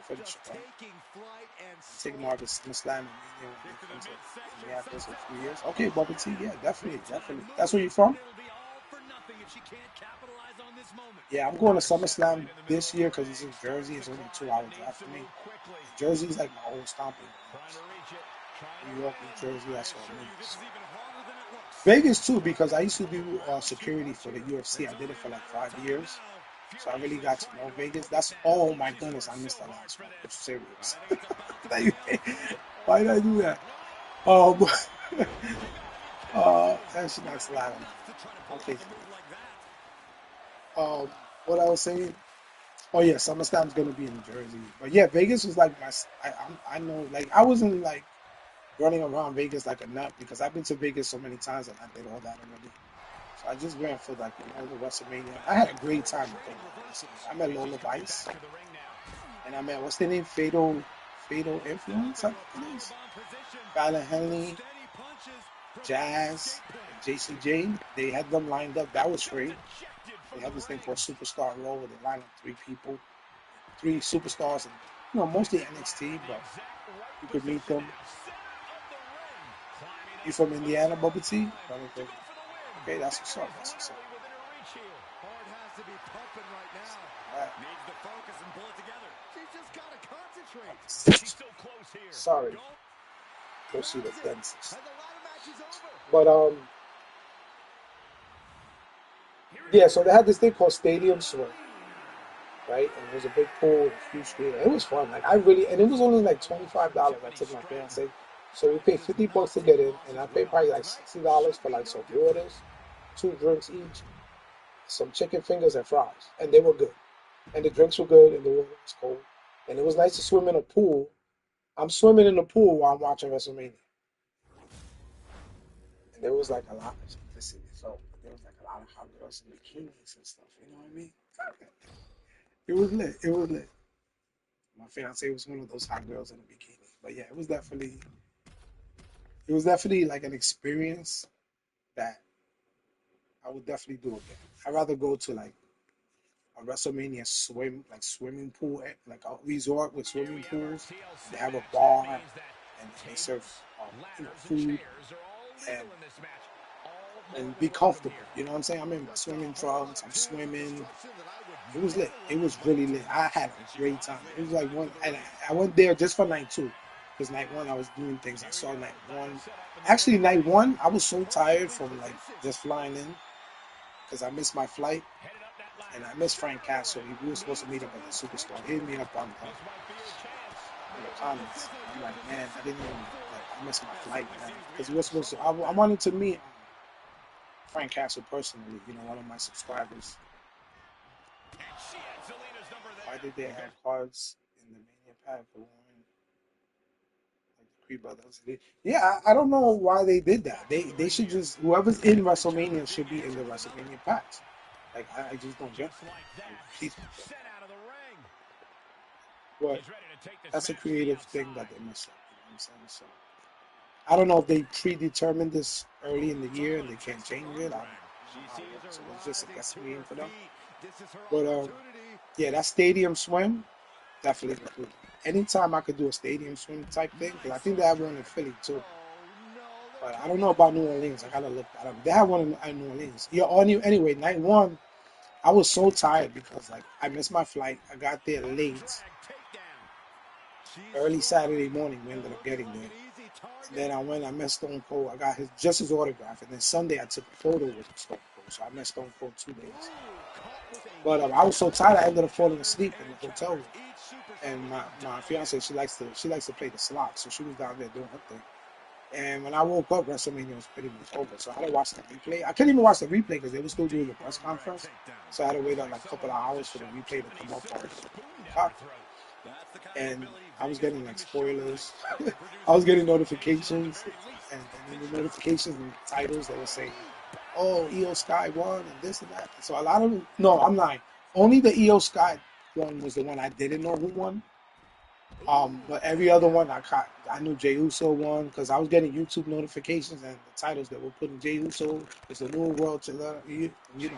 finish it, bro. Take more of a SummerSlam and Mania when they come to Minneapolis in a few years. Okay, Bubba T, yeah, definitely. That's where you're from? Yeah, I'm going to SummerSlam this year because it's in Jersey. It's only a 2-hour drive for me. And Jersey's like my old stomping grounds. New York, New Jersey, that's all it is. Vegas too, because I used to do security for the UFC. I did it for like 5 years. So I really got to know Vegas. That's, oh my goodness, I missed the last one. I'm serious. Why did I do that? Actually, that's a lot. Okay. What I was saying. Oh yeah, SummerSlam's gonna be in Jersey. But yeah, Vegas was like my. I know, like I wasn't like running around Vegas like a nut because I've been to Vegas so many times and I did all that already. So I just went for like the WrestleMania. I had a great time with WrestleMania. I met Lola Vice, and I met what's the name? Fatal Influence, I think it is. Fallon Henley, Jazz, and Jason J. They had them lined up. That was free. They had this thing called Superstar Row where they line up 3 people, 3 superstars, and mostly NXT, but you could meet them. You from Indiana, Bubba T? Okay, that's what's up. That's what's up. Sorry. Go see the dentist. But yeah, so they had this thing called Stadium Swim, right? And there was a big pool, a huge screen. It was fun. Like and it was only like $25. I took my fiance, so we paid $50 to get in, and I paid probably like $60 for like some waters, 2 drinks each, some chicken fingers and fries, and they were good. And the drinks were good, and the water was cold, and it was nice to swim in a pool. I'm swimming in the pool while I'm watching WrestleMania, and there was like a lot. Listen, so there was like a lot of hot girls in bikinis and stuff. You know what I mean? It was lit. It was lit. My fiance was one of those hot girls in a bikini. But yeah, it was definitely like an experience that I would definitely do again. I'd rather go to like a WrestleMania swimming pool, like a resort with swimming pools. They have a bar and they serve food and be comfortable. You know what I'm saying? I'm in my swimming trunks. I'm swimming. It was lit. It was really lit. I had a great time. It was like and I went there just for night 2. Because night 1 I was doing things. I saw night 1. Actually, night 1 I was so tired from like just flying in because I missed my flight and I missed Frank Castle. We were supposed to meet up at the Superstore. He hit me up on the comments. I'm like, man, I didn't even I missed my flight, man. Because we were supposed to. I wanted to meet Frank Castle personally. One of my subscribers. Why did they add cards in the Mania pack for one? Like the Creed Brothers. Yeah, I don't know why they did that. They should just, whoever's in WrestleMania should be in the WrestleMania packs. Like I just don't get it. But that's a creative thing that they messed up. You know what I'm saying? So I don't know if they predetermined this early in the year and they can't change it. I don't know how it works. So it's just a guessing for them. But yeah, that Stadium Swim. Definitely included. Anytime I could do a stadium swim type thing, because I think they have one in Philly too. But I don't know about New Orleans. I gotta look that up. They have one in New Orleans. Yeah. Anyway, night 1, I was so tired because like I missed my flight. I got there late. Early Saturday morning, we ended up getting there. And then I met Stone Cold. I got his autograph. And then Sunday, I took a photo with Stone Cold. So I met Stone Cold 2 days. But I was so tired, I ended up falling asleep in the hotel room. And my fiance, she likes to play the slots, so she was down there doing her thing. And when I woke up, WrestleMania was pretty much over. So I had to watch the replay. I couldn't even watch the replay because they were still doing the press conference. So I had to wait like a couple of hours for the replay to come up on Peacock. And I was getting like spoilers. I was getting notifications, and in the notifications and titles they were saying, "Oh, Io Sky won and this and that." So a lot of no, I'm lying. Only the Io Sky one was the one I didn't know who won. But every other one I knew Jey Uso won because I was getting YouTube notifications and the titles that were putting Jey Uso is the new world to you know.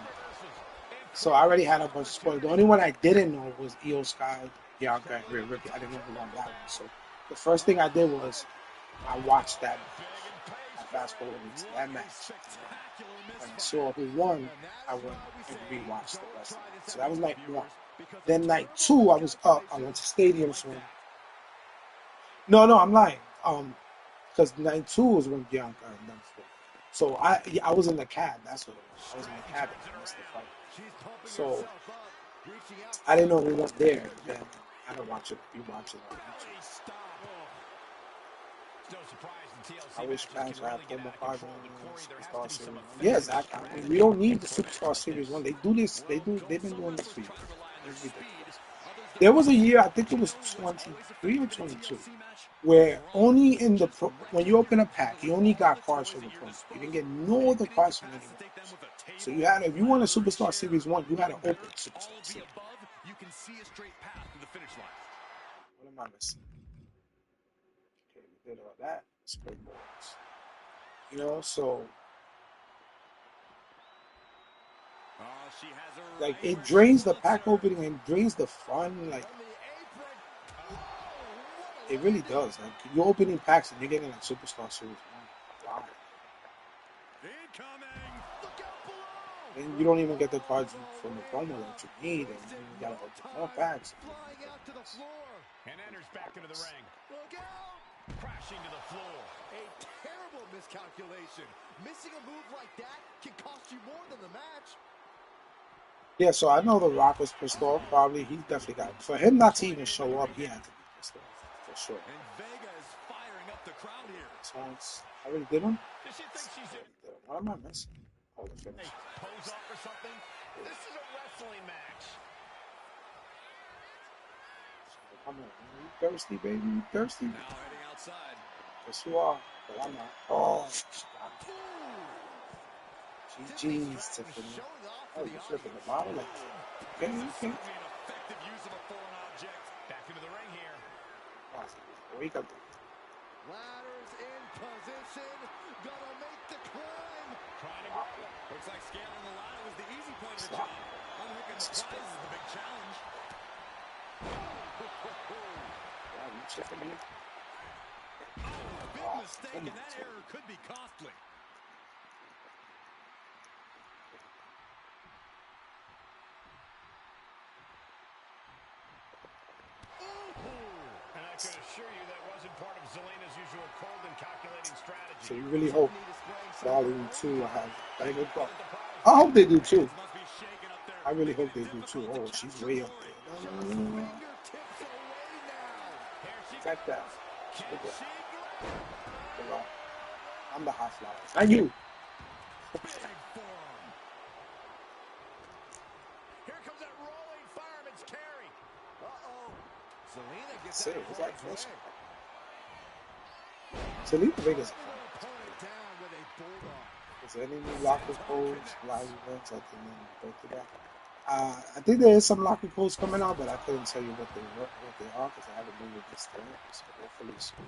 So I already had a bunch of spoilers. The only one I didn't know was Io Sky Bianca and Rhea Ripley. I didn't know who won that one. So the first thing I did was I watched that match. I fast forwarded to that match. When I saw who won, I went and rewatched the rest of it. So that was night one. Then night two, I was up. I went to Stadium Swing. No, I'm lying. Because night two was when Bianca and them fought. So I was in the cab. That's what it was. I was in the cabin. I missed the fight. So I didn't know who won there. Then I don't watch it. You watch it on YouTube. I wish fans would have more cards on Superstar Series 1. Yeah, Zach. I mean, we don't need the Superstar Series 1. They do this. They've been doing this for years. It's ridiculous. There was a year, I think it was 23 or 22, where only in the when you open a pack, you only got cards from the promo. You didn't get no other cards from anyone else. So you had, if you want a Superstar Series 1, you had to open Superstar Series. What am I missing? Okay, we did all that. Springboards. You know, so like it drains the pack opening and drains the fun. Like it really does. Like you're opening packs and you're getting like Superstar Series 1. Wow. And you don't even get the cards from the promo that you need, and you gotta open more packs. And enters back into the ring. Look out! Crashing to the floor. A terrible miscalculation. Missing a move like that can cost you more than the match. Yeah, so I know The Rock was pissed off. Probably he definitely got it. For him not to even show up, he had to be pissed off for sure. And Vega is firing up the crowd here. Sounds I already did him. Does she think she's in? What am I missing? Oh, the finish. Pose up or something? This is a wrestling match. Come on, you thirsty, baby? You thirsty? Now heading outside. Yes, you are, but I'm not. Oh, GG's, Tiffany. Oh, you flipping the bottle? Like, okay. Effective use of a foreign object. Back into the ring here. Wake up. Ladders in position. Gonna make the climb. Trying to grab it. Looks like scaling the ladder was the easy part of the job. Unhooking the prize is the big challenge. Wow, you chipping me? Big mistake, and that error could be costly. And I can assure you that wasn't part of Zelina's usual cold and calculating strategy. So you really hope Volume 2 will have very good luck. I hope they do too. I really hope they do too. Oh, she's way up there. No. Got that. I'm the hot flower. Not you. Here comes that rolling fireman's carry. Zelina gets Say, was that close? Zelina Vega's a fun. Is there any new locker codes, live events? I didn't go through that. I think there is some locker codes coming out, but I couldn't tell you what they are because I haven't been with this thing. So hopefully soon.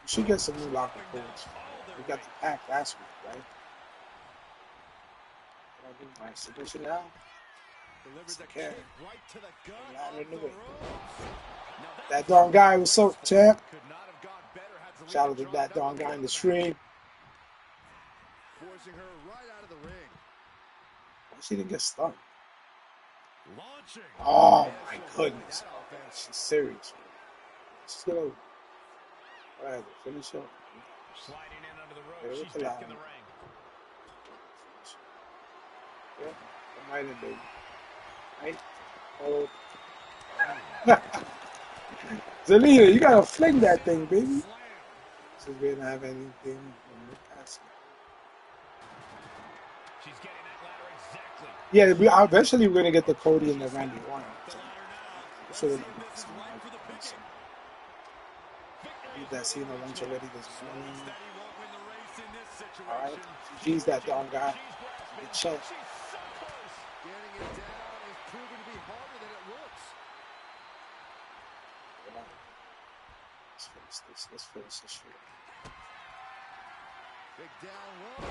We should get some new locker codes. We got the pack last week, right? Can I do my submission now? Okay. That darn guy was so champ. Shout out to that darn guy in the stream. Forcing her right out of the ring. She didn't get stunned. Oh my goodness. She's serious. She's gonna go ahead, finish up. Sliding in under the rope. She's back in the ring. Yeah, come right in, baby. Right? Oh. Zelina, you gotta fling that thing, baby. So we didn't have anything in the past. She's getting that ladder exactly. Yeah, eventually we're gonna get the Cody and the Randy Orton. So need that scene once already this morning. Alright. She's that darn guy. Good chance. Getting it down is proven to be harder than it looks. Let's finish this shit. Big down low.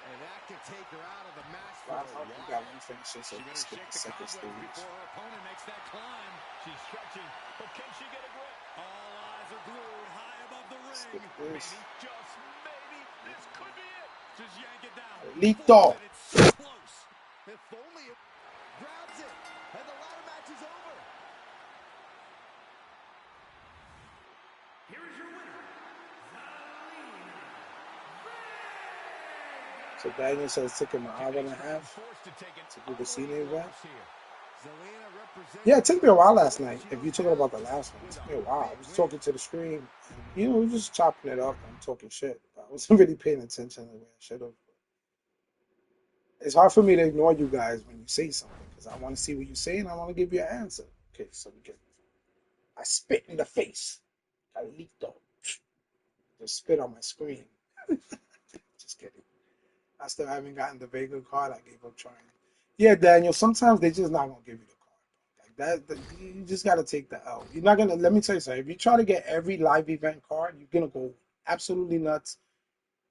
And that can take her out of the match for Wow, a you while. got one finisher, so She better skip shake the the second cobwebs stage. before her opponent makes that climb. She's stretching, but can she get a grip? All eyes are glued high above the ring. Skip this. Maybe, just maybe, this could be it. Just yank it down. Lito. Force it. It's so close. If only it grabs it, and the ladder match is over. Here is your winner, So Daniel says it took him an hour and a half to do the Cena event. Yeah, it took me a while last night. If you're talking about the last one, it took me a while. I was talking to the screen, and, we were just chopping it up and talking shit. But I wasn't really paying attention the way I should have. It's hard for me to ignore you guys when you say something because I want to see what you say and I want to give you an answer. Okay, so we get. I spit in the face. Calito. Just spit on my screen. Just kidding. I still haven't gotten the Vega card. I gave up trying. Yeah, Daniel, sometimes they're just not going to give you the card. Like that, you just got to take the L. You're not going to, let me tell you something. If you try to get every live event card, you're going to go absolutely nuts.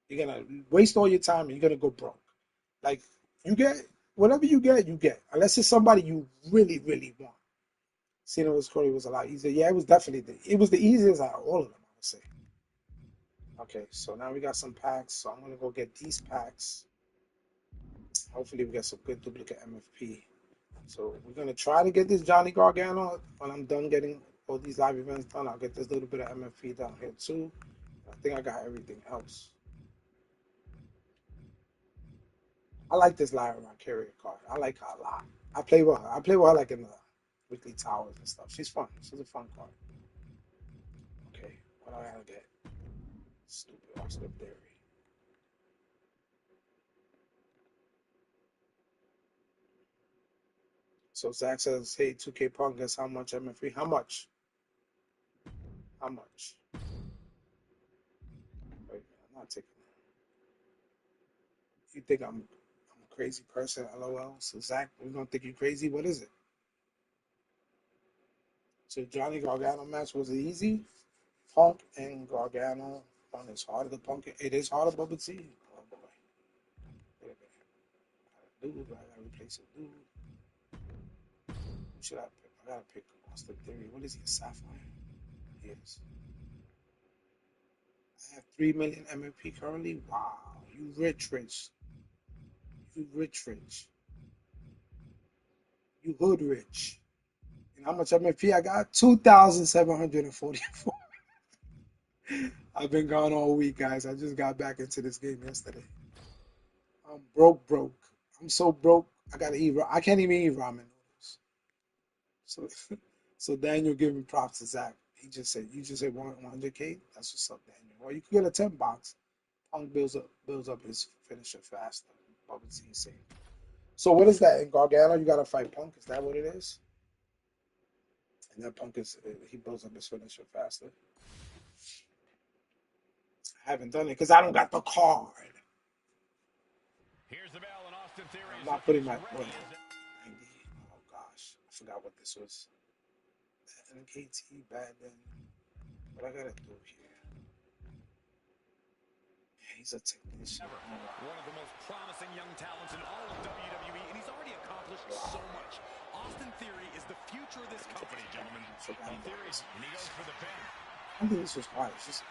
You're going to waste all your time and you're going to go broke. Like, you get, whatever you get. Unless it's somebody you really, really want. Cena was Corey was a lot easier. Yeah, it was definitely, it was the easiest out of all of them, I would say. Okay, so now we got some packs. So I'm going to go get these packs. Hopefully we get some good duplicate MFP. So we're going to try to get this Johnny Gargano. When I'm done getting all these live events done, I'll get this little bit of MFP down here too. I think I got everything else. I like this Lyra Carrier card. I like her a lot. I play with her. I play with her like in the weekly towers and stuff. She's fun. She's a fun card. Okay, what do I gotta get? Stupid Austin Theory. So Zach says, hey, 2K Punk, guess how much MFP? How much? How much? Wait, I'm not taking it. You think I'm a crazy person, LOL? So Zach, we're gonna think you crazy. What is it? So Johnny Gargano match was it easy? Punk and Gargano. Punk is harder to Punk. It is harder, Bubba T. Oh boy. Wait a minute. I gotta replace a dude. Who should I pick? I gotta pick Austin Theory. What is he? A Sapphire? He is. I have 3 million MFP currently. Wow. You rich. You rich. You hood rich. And how much MFP I got? 2,744. I've been gone all week, guys. I just got back into this game yesterday. I'm broke. I'm so broke. I gotta eat. I can't even eat ramen noodles. So, so Daniel giving props to Zach. He just said, you just said 100K. That's what's up, Daniel. Well, you can get a 10 box. Punk builds up his finisher faster. Bubba T saying. So what is that in Gargano? You gotta fight Punk. Is that what it is? And that Punk is he builds up his finisher faster. I haven't done it because I don't got the card. Here's the bell, and Austin Theory I'm is not looking putting as my ready as oh gosh, I forgot what this was. NKT bad then. What I gotta do here? Yeah, he's a technician. one of the most promising young talents in all of WWE, and he's already accomplished so much. Austin Theory is the future of this company, gentlemen. Theory, and he goes for the pin. I think this was hard. It's just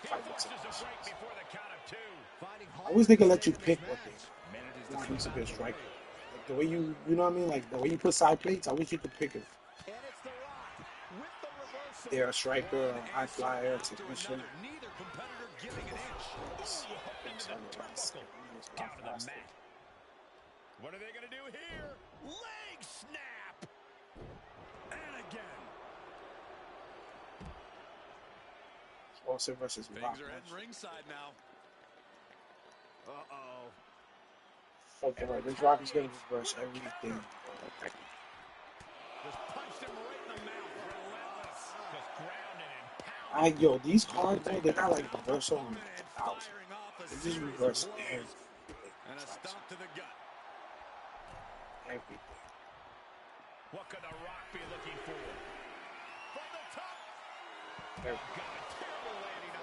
fight forces a break before the count of two. I wish they could let you pick what they want him to be a striker. Like the way you know what I mean? Like the way you put side plates, I wish you could pick it. They're a striker, a high flyer, a technician. Neither competitor giving an inch. Down to the mat. What are they going to do here? Leg snap! And again. Austin versus Rock. Things are heading ringside now. Uh-oh. Okay, right. This Rock is going to reverse everything. Just punched him right in the mouth. Relentless. Just grounded and pounded. Yo, these cards, they got like reversal on 1,000. They just reverse everything. And a stomp to the gut. Everything. What could The Rock be looking for? From the top. Everything.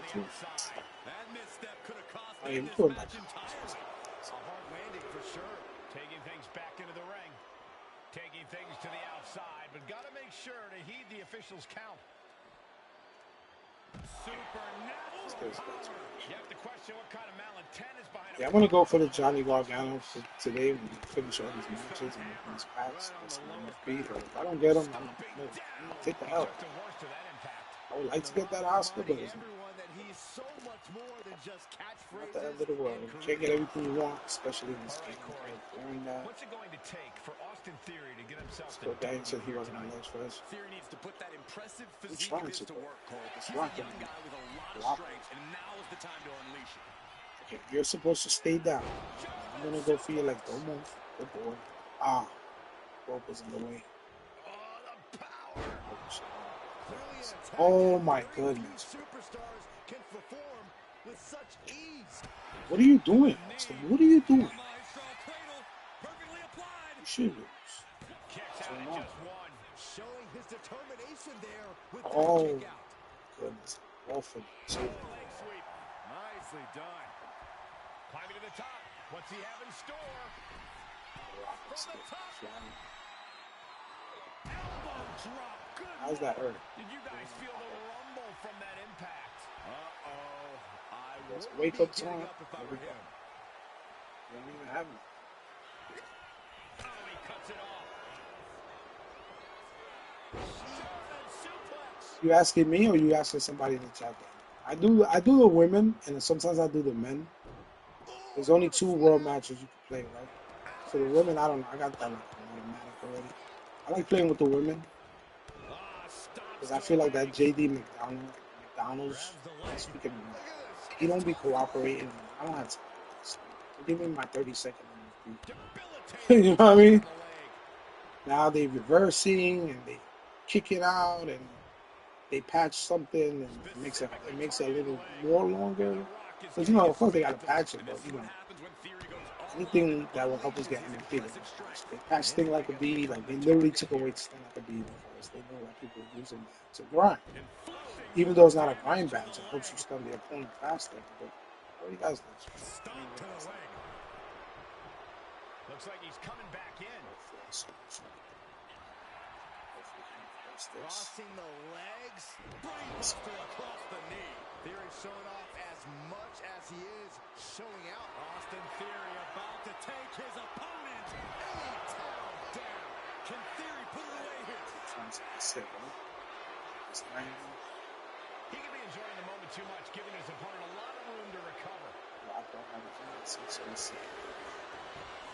on the outside. That misstep could have cost I them am this putting that match entirely. A hard landing for sure. Taking things back into the ring. Taking things to the outside, but got to make sure to heed the officials' count. Supernatural power. You have to question what kind of malintent is behind Yeah, I'm gonna go for the Johnny Gargano for today when we finish all these matches and open these packs. Get some MFP. But if I don't get them, I'm gonna take the L. I would like to get that Oscar, but it's not the end of the world. You can't get everything you want, especially in this game. What's it going to take for Austin Theory to get himself So Dan said he wasn't on those first. Theory needs to put that impressive I'm physique trying of his to to work, Cole. It's He's a rocking. young guy with a lot of strength, and now is the time to unleash it. Okay, you're supposed to stay down. I'm gonna go for you like, don't move. Good boy. Ah, rope was in the way. Oh, the power! Oh my goodness. Superstars can perform with such ease. What are you doing, Austin? What are you doing? You should lose. Kicks out in just one. Showing his determination there with that Oh, kick out. goodness. Awful. Leg sweep. Nicely done. Climbing to the top. What's he have in store? From the top. Elbow drop. Good. How's that hurt? Did you guys feel the rumble from that impact? Uh-oh. I Just wouldn't wake be up getting time. up if I were him. You don't even have it. Oh, he cuts it off. Suplex. You asking me or you asking somebody in the chat? I do the women and sometimes I do the men. There's only 2 world matches you can play, right? So the women, I don't know. I got that like automatic already. I like playing with the women because I feel like that JD McDonald's speaking of that, he don't be cooperating. I don't have time. Give me my 30-second MFP. You know what I mean? Now they reversing and they kick it out and they patch something and it makes it a little more longer. Because you know, of course they gotta patch it, but you know, anything that will help us get MFP. They patch Sting like a bee, like they literally took away Sting like a bee because they know that people are using that to grind. Even though it's not a grind badge, it helps you stun the opponent faster. But what do you guys think? Looks like he's coming back in. Crossing the legs. Brainbuster across the knee. Theory showing off as much as he is showing out. Austin Theory about to take his opponent. A-town down. Can Theory put it away here? He could be enjoying the moment too much, giving his opponent a lot of room to recover.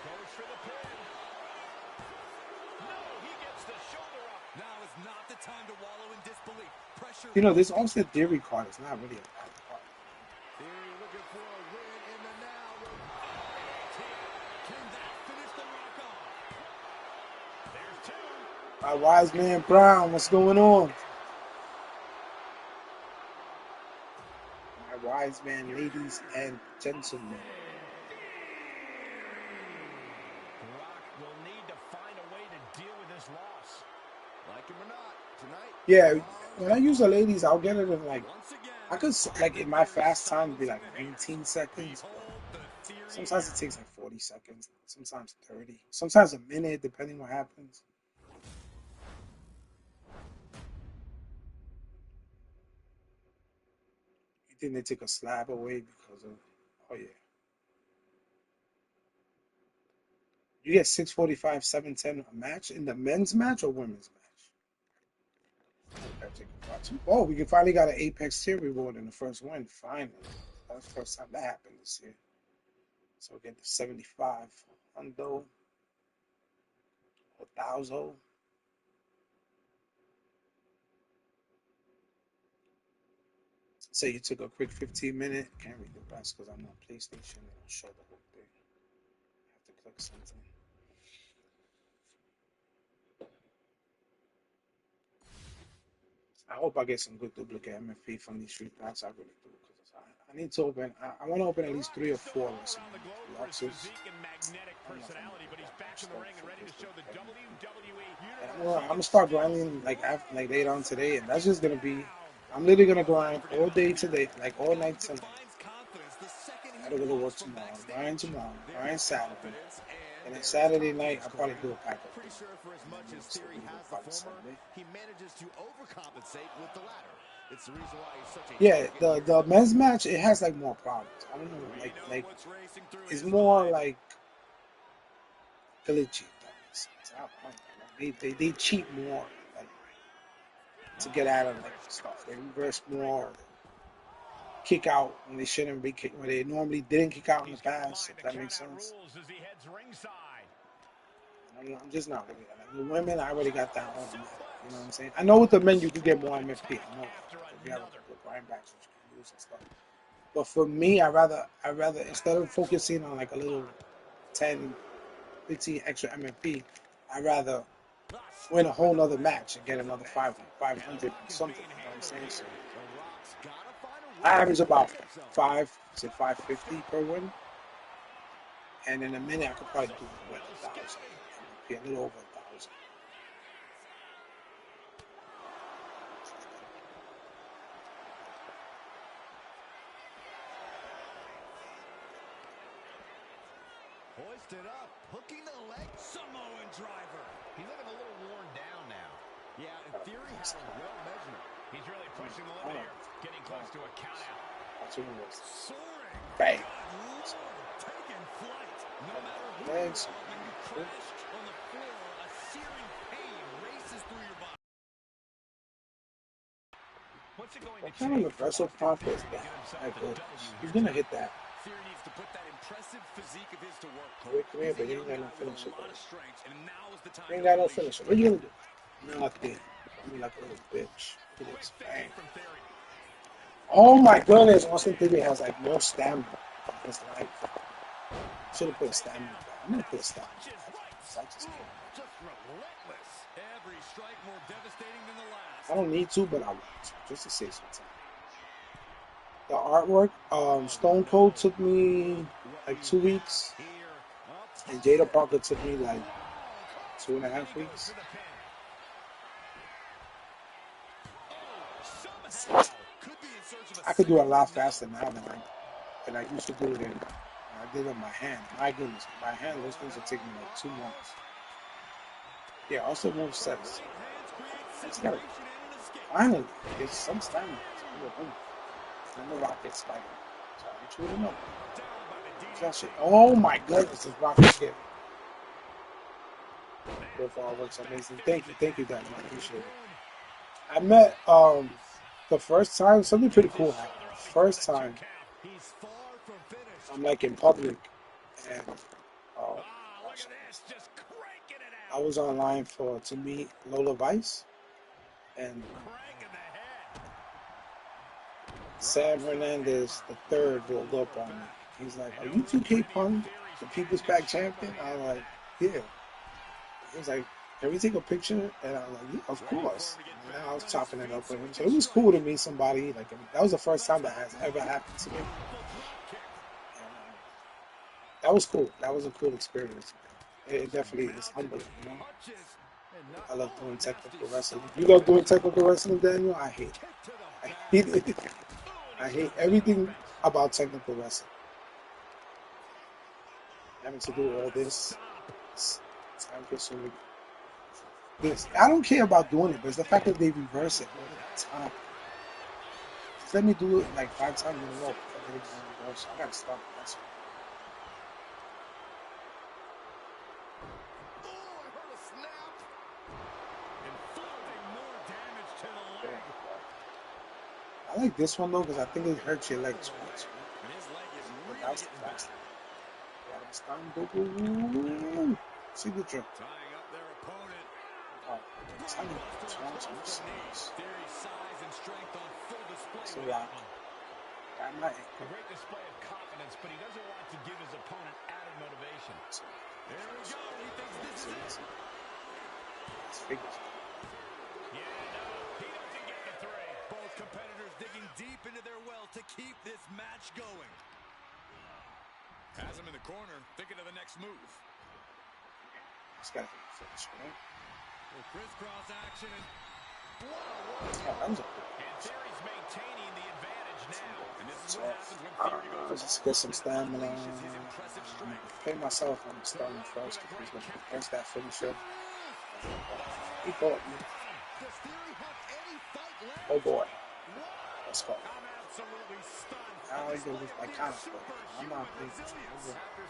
Goes for the pin. No, he gets the shoulder up. Now is not the time to wallow in disbelief. Pressure. You know, this Austin Theory card is not really a bad card. Theory looking for a win in the now. Can that finish the rock off? There's 2. My wise man Brown, what's going on? My wise man, ladies and gentlemen. Brock will need to find a way to deal with this loss. Like him or not, tonight. Yeah, when I use the ladies, I'll get it in like, I could, like in my fast time, be like 19 seconds. Sometimes it takes like 40 seconds, sometimes 30, sometimes a minute, depending what happens. You think they took a slab away because of, oh yeah. You get 645, 710 a match in the men's match or women's match? Oh, we finally got an Apex tier reward in the first win. Finally. That's the first time that happened this year. So we get the 75 Hundo or Thouso. Say you took a quick 15-minute. Can't read the rest because I'm on PlayStation. It'll show the whole thing. I have to click something. I hope I get some good duplicate MFP from these free packs. I really do. Because I need to open, I want to open at least 3 or 4 Luxes. I'm going to start grinding like later on today. And that's just going to be I'm literally gonna grind all day today, like all night tonight. I gotta go to work tomorrow. Grind tomorrow. Grind Saturday. And then Saturday night, I'll probably do a pack up. Pretty sure for as And then much as next Theory week, has the probably former, Sunday. he manages to overcompensate with the latter. It's the reason why he's such a Yeah, the men's match, it has like more problems. I don't know, like it's more like glitchy. If that makes sense. I don't know. They cheat more, like to get out of like stuff. They reverse more, kick out when they shouldn't be kick when they normally didn't kick out in the past. If that makes sense. I'm just not really like the women. I already got that automatic. You know what I'm saying? I know with the men you can get more MFP. I know that if you have a couple of grindbacks that you can use and stuff. But for me, I rather instead of focusing on like a little 10, 15 extra MFP, I rather win a whole nother match and get another 500 something. You know what I'm saying? So I average about 550 per win, and in a minute I could probably do like 1,000 MFP, a little over 1,000. Hoisted up, hooking the leg, Samoan driver. He's looking a little worn down now. Yeah, in theory, had a well measured. He's really pushing the limit here, getting close to a count out. Soaring. Bang. Taking flight. No matter who you Legs. are, when you crash on the floor, a searing pain races through your body. What's it going What to kind of reversal pump is that? My goodness. He's gonna hit that. Theory needs to put that impressive physique of his to work. Come here, but he ain't got no finisher. And now is the time He ain't got no finisher. What are you gonna do? Nothing. I mean, like a little bitch. Look at this. Bang. Oh my goodness. Austin Theory has like more stamina in his life. Should have put a stamina back. I'm gonna put a stamina back. I just can't. Just relentless. Every strike more devastating than the last. I don't need to, but I want to, just to save some time. The artwork, Stone Cold took me like 2 weeks, and Jada Parker took me like 2.5 weeks. I could do it a lot faster now than I used to do it in. I did it on my hand. My goodness, my hand, those things will take me like 2 months. Yeah, also move sets. I just gotta finally get some stamina. And the Rocket Spider. So I chewed him up. That shit. Oh my goodness, this Rocket kid. Profile looks amazing. Thank you, Daniel. I appreciate it. I met the first time something pretty cool happened. First time I'm like in public and I was online to meet Lola Vice and Sam Hernandez the third rolled up on me. He's like, "Are you 2K Pun, the People's Pack champion?" I was like, "Yeah." He was like, "Can we take a picture?" And I was like, "Yeah, of course." And I was chopping it up with him, so it was cool to meet somebody. Like that was the first time that has ever happened to me. And, that was cool. That was a cool experience. It definitely is humbling, you know. I love doing technical wrestling. You love doing technical wrestling, Daniel? I hate it. I hate it. I hate everything about technical wrestling. Having to do all this, it's time consuming. This I don't care about doing it, but it's the fact that they reverse it all the time. Just let me do it like 5 times in a row. I gotta stop. That's all. I like this one though because I think it hurts your leg too much. But that was the fast one. Signature. Oh, so yeah. A great display of confidence, but he doesn't want to give his opponent added motivation. There we go. He thinks this is it. It's figures. Yeah, no, he doesn't get the 3. Both competitors digging deep into their well to keep this match going. Has him in the corner, thinking of the next move. It's got to be finished, right? Crisscross action. Oh, that was a And Theory's maintaining the advantage now. And this is so, what happens when Theory goes let's just off. get some stamina. Unleashes his impressive I'm strength. gonna pay myself on the starting first because he's gonna press that finisher. He caught me. Does Theory have any fight left? Oh boy. Let's go. I'm absolutely stunned. Now he goes with my counter play. I'm not big. After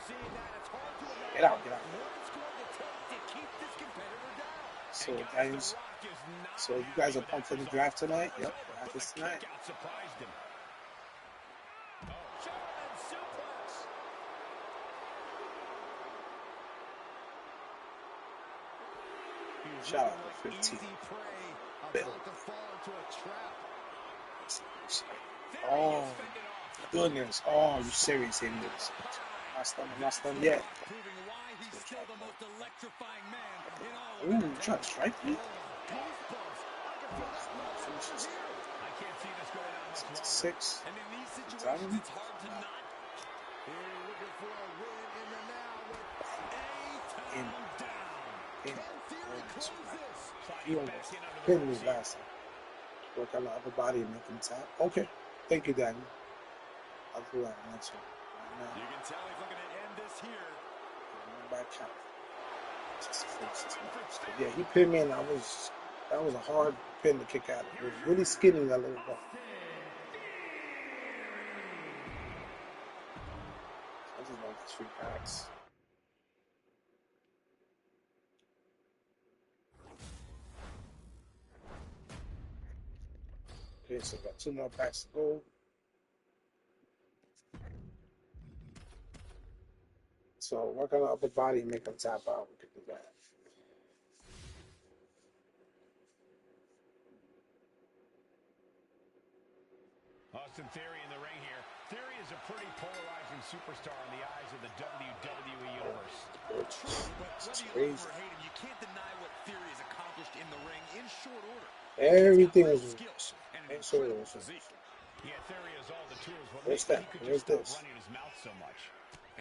seeing that, it's hard to imagine Get out, get out. what it's going to take to keep this competitor down. So guys, so you guys are pumped for the draft tonight? Yep, draft is tonight. Surprised him. German suplex. Shout out to 15. Bill. Oh, goodness. Oh, you serious? Him this. Not stunned yet. Ooh, trying to strike me? Finishes. 6. Down. In. He almost hit me last time. Work on the upper body and make him tap. Okay. Thank you, Daniel. I'll do that next one. Right now. You can tell he's looking to end this here. By count. Just finish this match. But yeah, he pinned me and that was a hard pin to kick out. It was really skinny, that little ball. I just like the 3 packs. Okay, so got 2 more packs to go. So work on the upper body and make them tap out. We could do that. Austin Theory in the ring here. Theory is a pretty polarizing superstar in the eyes of the WWE Universe. True, but whether you love him or hate him, you can't deny what Theory has accomplished in the ring in short order. Everything was skills and an in short order. Yeah, Theory has all the tools, but Where's maybe that? he could Where's just this? stop running his mouth so much.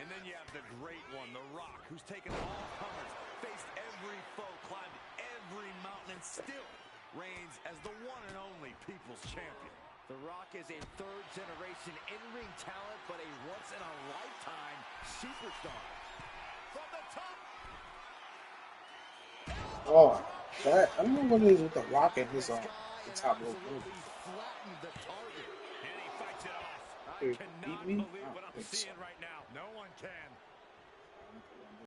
And then you have the great one, The Rock, who's taken all comers, faced every foe, climbed every mountain, and still reigns as the one and only People's Champion. The Rock is a third-generation in-ring talent, but a once-in-a-lifetime superstar. From the top. Oh, that I don't know what it is with the Rock and his the top rope. Flattened the target. And he fights it off. I Dude, cannot beat me? believe what I'm I don't think seeing